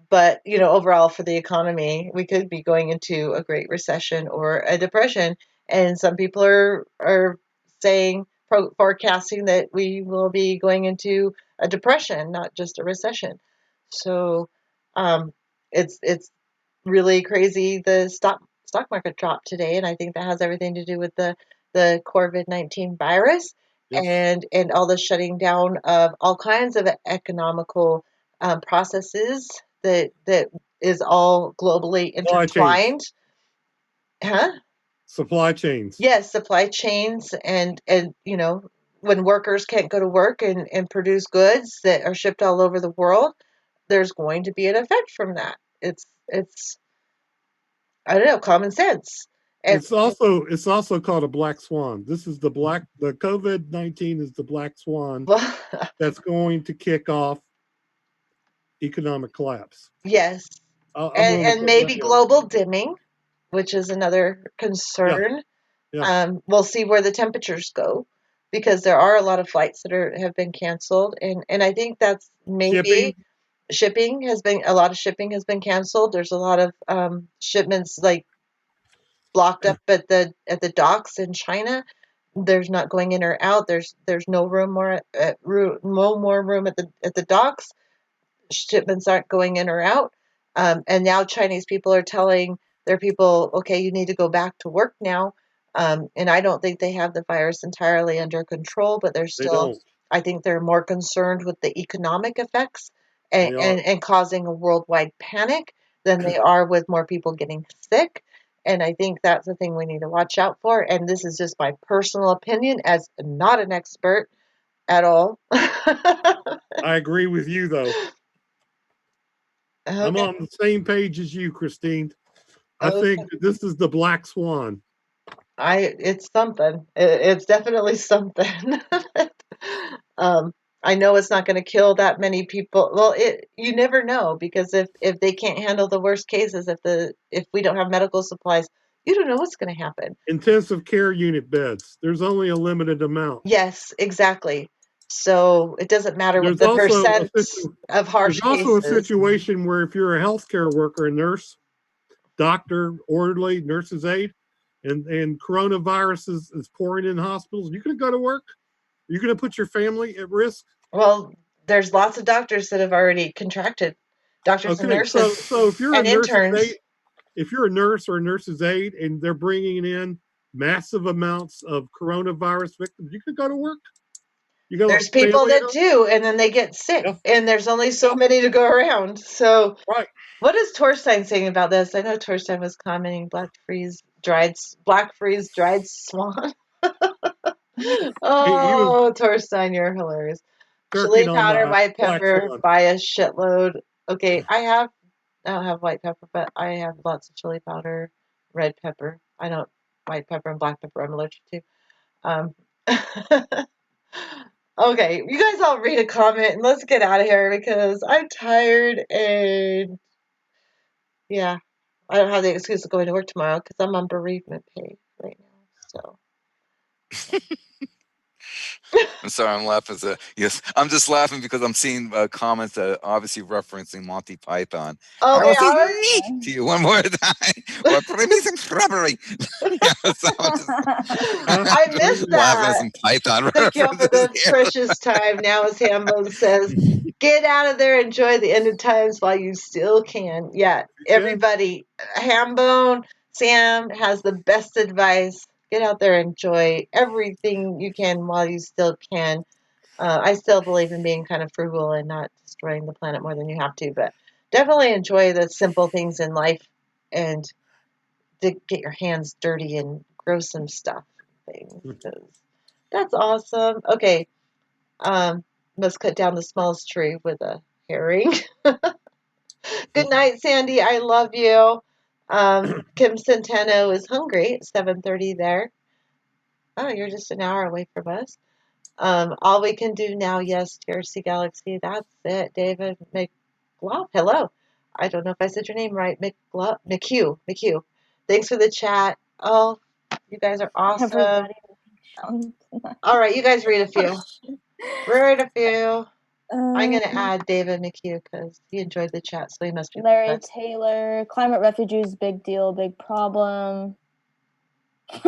but overall for the economy, we could be going into a great recession or a depression, and some people are saying forecasting that we will be going into a depression, not just a recession. So it's really crazy. The stock market dropped today, and I think that has everything to do with the COVID-19 virus. Yes. And all the shutting down of all kinds of economical processes that is all globally intertwined. Huh? Supply chains. Yes, supply chains, and when workers can't go to work and produce goods that are shipped all over the world, there's going to be an effect from that. It's I don't know, common sense. And it's also called a black swan. This is the COVID-19 is the black swan that's going to kick off economic collapse. Yes. And maybe global dimming, which is another concern. We'll see where the temperatures go, because there are a lot of flights that have been canceled, and I think that's maybe a lot of shipping has been canceled. There's a lot of shipments like blocked up at the docks in China. There's not going in or out. There's no no more room at the docks. Shipments aren't going in or out. And now Chinese people are telling their people, okay, you need to go back to work now. And I don't think they have the virus entirely under control, but I think they're more concerned with the economic effects and causing a worldwide panic than they are with more people getting sick. And I think that's the thing we need to watch out for. And this is just my personal opinion as not an expert at all. I agree with you, though. Okay. I'm on the same page as you, Christine. I think this is the black swan. It's something. It's definitely something. I know it's not going to kill that many people. Well, you never know, because if they can't handle the worst cases, if we don't have medical supplies, you don't know what's going to happen. Intensive care unit beds. There's only a limited amount. Yes, exactly. So it doesn't matter what the percent of harsh cases. There's also a situation where if you're a healthcare worker, a nurse, doctor, orderly, nurse's aide, and coronavirus is pouring in hospitals, you going to go to work? You're going to put your family at risk? Well, there's lots of doctors that have already contracted. Doctors and nurses. So if you're a nurse's aide, if you're a nurse or a nurse's aide and they're bringing in massive amounts of coronavirus victims, you could go to work. There's people that do, and then they get sick, and there's only so many to go around. So, what is Torstein saying about this? I know Torstein was commenting black freeze dried swan. Oh, Torstein, you're hilarious. Chili powder, white pepper, buy a shitload. Okay, I don't have white pepper, but I have lots of chili powder, red pepper. I don't white pepper and black pepper. I'm allergic to. Okay, you guys all read a comment and let's get out of here, because I'm tired, and yeah, I don't have the excuse of going to work tomorrow because I'm on bereavement pay right now. So I'm sorry, I'm laughing. Yes, I'm just laughing because I'm seeing comments that are obviously referencing Monty Python. Oh, I will say to you one more time. What amazing shrubbery! I missed that. Some Python Thank you for the precious time. Now, as Hambone says, get out of there, enjoy the end of times while you still can. Yeah, everybody, Hambone, Sam has the best advice. Get out there, enjoy everything you can while you still can. I still believe in being kind of frugal and not destroying the planet more than you have to, but definitely enjoy the simple things in life and to get your hands dirty and grow some stuff and things. 'Cause that's awesome. Okay, must cut down the smallest tree with a herring. Good night, Sandy. I love you. Kim Centeno is hungry at 7:30 there. Oh, you're just an hour away from us. All we can do now, yes, TRC Galaxy. That's it. David McGlop. Hello. I don't know if I said your name right. McHugh. Thanks for the chat. Oh, you guys are awesome. Everybody. All right, you guys read a few. Read a few. I'm going to add David McHugh because he enjoyed the chat, so he must be Larry Taylor, climate refugees, big deal, big problem.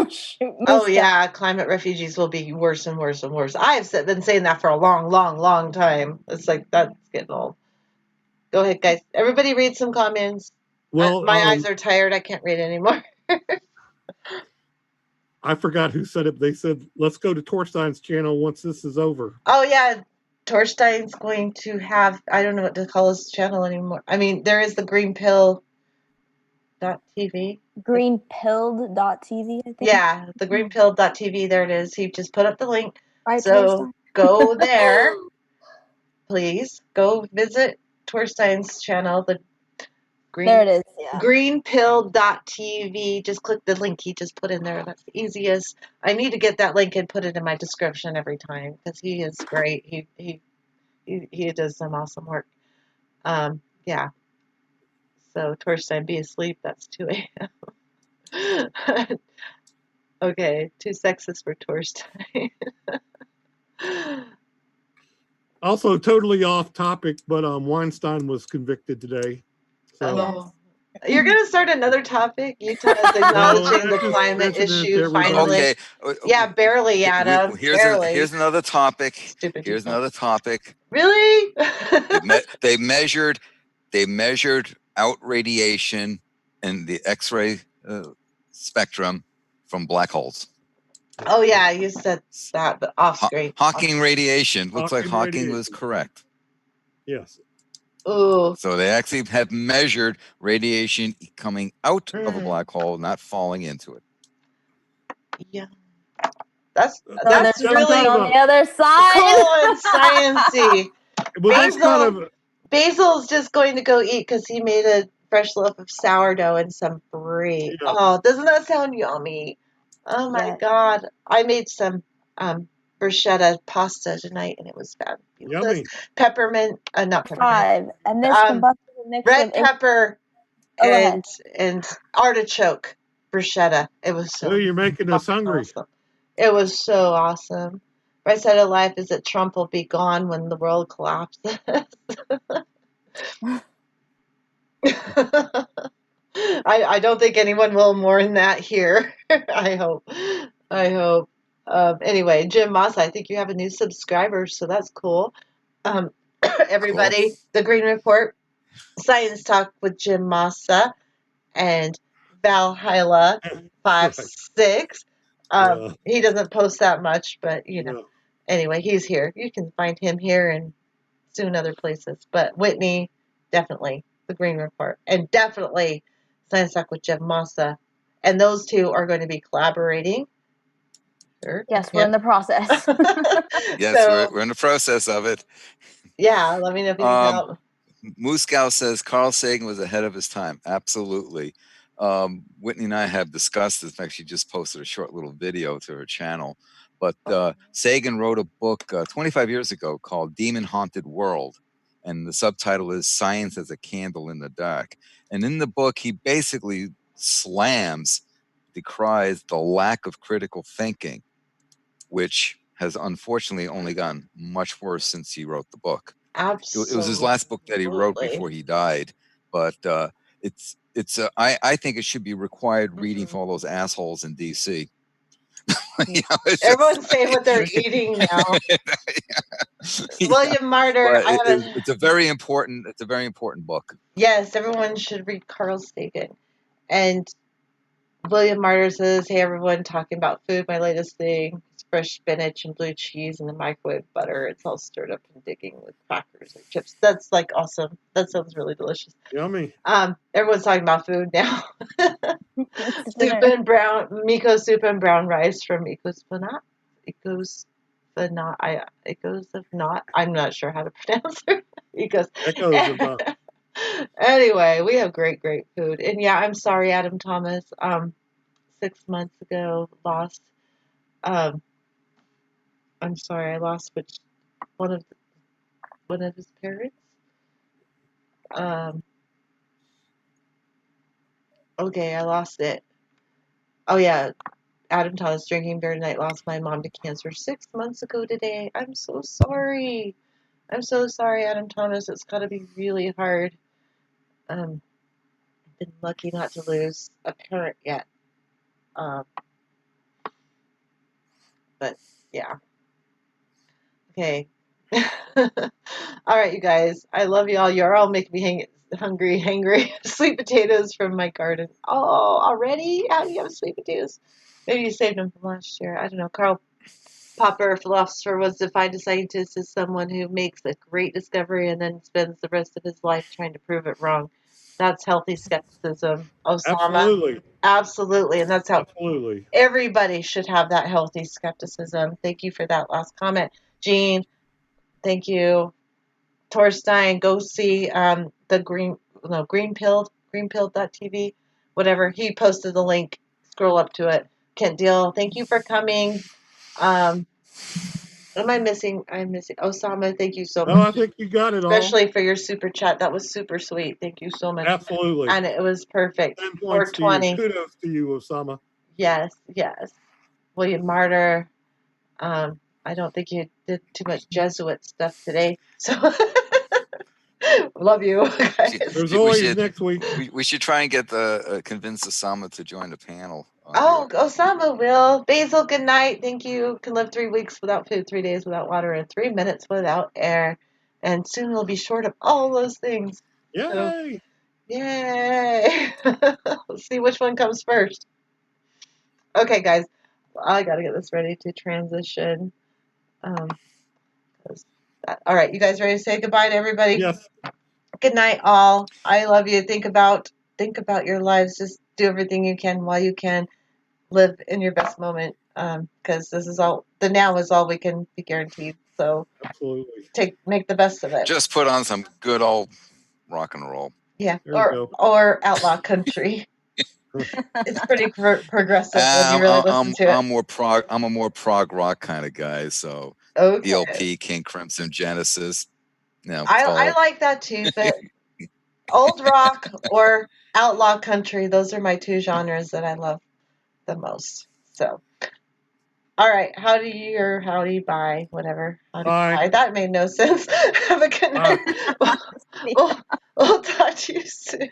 Shoot, oh yeah, climate refugees will be worse and worse and worse. I've been saying that for a long, long, long time. It's like that's getting old. Go ahead, guys. Everybody read some comments. Well, my eyes are tired. I can't read anymore. I forgot who said it. They said, let's go to Torstein's channel once this is over. Oh, yeah. Torstein's going to have, I don't know what to call his channel anymore. I mean, there is the Green Pill .tv. Greenpilled.tv, I think. Yeah, the greenpill.tv. There it is. He just put up the link. Right, so go there. Please go visit Torstein's channel. The there it is. Yeah. Greenpill.tv. Just click the link he just put in there. That's the easiest. I need to get that link and put it in my description every time because he is great. He does some awesome work. Yeah. So Torstein, be asleep. That's 2 a.m. Okay, too sexist for Torstein. Also, totally off topic, but Weinstein was convicted today. So. Oh. You're going to start another topic? Utah is acknowledging the climate issue finally. Okay. Yeah, barely, Adam. Here's another topic. Stupid Here's people. another topic. Really? they measured out radiation in the X-ray spectrum from black holes. Oh yeah, you said that, but off screen. Hawking radiation. Looks like Hawking was correct. Yes. Ooh. So they actually have measured radiation coming out of a black hole, not falling into it. Yeah. That's really on the other side. Cool and sciencey. Well, Basil's just going to go eat because he made a fresh loaf of sourdough and some brie. Yeah. Oh, doesn't that sound yummy? Oh my God. I made some bruschetta pasta tonight and it was fabulous. Yummy. Peppermint, not peppermint. And this combustible mix red of pepper and artichoke bruschetta. It was so. Oh, you're making us hungry. Awesome. It was so awesome. Right side of life is that Trump will be gone when the world collapses. I don't think anyone will mourn that here. I hope. Anyway, Jim Moss, I think you have a new subscriber, so that's cool. Everybody, cool. The Green Report, Science Talk with Jim Massa and Valhalla 56. He doesn't post that much, but you know. No. Anyway, he's here. You can find him here and soon other places. But Whitney, definitely the Green Report, and definitely Science Talk with Jim Massa, and those two are going to be collaborating. Sure. Yes, we're in the process. Yes, so, we're in the process of it. Yeah, let me know if you need help. Mooskow says Carl Sagan was ahead of his time. Absolutely. Whitney and I have discussed this. In fact, she just posted a short little video to her channel. But Sagan wrote a book 25 years ago called Demon Haunted World. And the subtitle is Science as a Candle in the Dark. And in the book, he basically decries the lack of critical thinking, which has unfortunately only gotten much worse since he wrote the book. Absolutely. It was his last book that he wrote before he died, but I think it should be required reading for all those assholes in DC. Everyone's saying what they're eating now. William Martyr. It's a very important book. Yes, everyone should read Carl Sagan, and William Martyr says, "Hey everyone, talking about food. My latest thing is fresh spinach and blue cheese in the microwave butter. It's all stirred up and digging with crackers or chips." That's like awesome. That sounds really delicious. Yummy. Everyone's talking about food now. It's Soup dinner. and brown Miko soup and brown rice from Miko's Fanat. Echoes of not. I'm not sure how to pronounce it. Echoes. Echoes of not. Anyway, we have great food. And yeah, I'm sorry, Adam Thomas. 6 months ago, lost. Um, I'm sorry, I lost one of his parents. Um, okay, I lost it. Oh yeah, Adam Thomas drinking beer tonight. Lost my mom to cancer 6 months ago today. I'm so sorry. I'm so sorry, Adam Thomas. It's got to be really hard. I've been lucky not to lose a parent yet. But yeah. Okay. All right, you guys. I love y'all. You're all making me hungry. Sweet potatoes from my garden. Oh, already? How do you have sweet potatoes? Maybe you saved them from last year. I don't know. Karl Popper, philosopher, was defined a scientist as someone who makes a great discovery and then spends the rest of his life trying to prove it wrong. That's healthy skepticism. Osama. Absolutely. Absolutely. And that's how Absolutely. everybody should have that healthy skepticism. Thank you for that last comment. Jean, thank you. Torstein, go see the greenpilled.tv, whatever. He posted the link. Scroll up to it. Kent Deal, thank you for coming. Am I missing? I'm missing. Osama, thank you so No, I much. think you got it all. Especially for your super chat. That was super sweet. Thank you so much. Absolutely. And it was perfect. 10 points to you. 420. Kudos to you, Osama. Yes. William Martyr. I don't think you did too much Jesuit stuff today. So love you guys. There's always next week. We should try and get convince Osama to join the panel. Osama will. Basil, good night. Thank you. Can live 3 weeks without food, 3 days without water, and 3 minutes without air. And soon we'll be short of all those things. Yay! So, yay! Let's see which one comes first. Okay, guys. I got to get this ready to transition. All right, you guys ready to say goodbye to everybody? Yes. Good night, all. I love you. Think about your lives. Just do everything you can while you can. Live in your best moment, because this is all. The now is all we can be guaranteed. So absolutely, make the best of it. Just put on some good old rock and roll. Yeah, or outlaw country. It's pretty progressive when you really listen to it. I'm a more prog rock kind of guy. So okay. ELP, King Crimson, Genesis. I like that too, but old rock or outlaw country, those are my two genres that I love the most. So, all right, howdy, bye, whatever. Howdy, bye. That made no sense. Have a good night. We'll talk to you soon.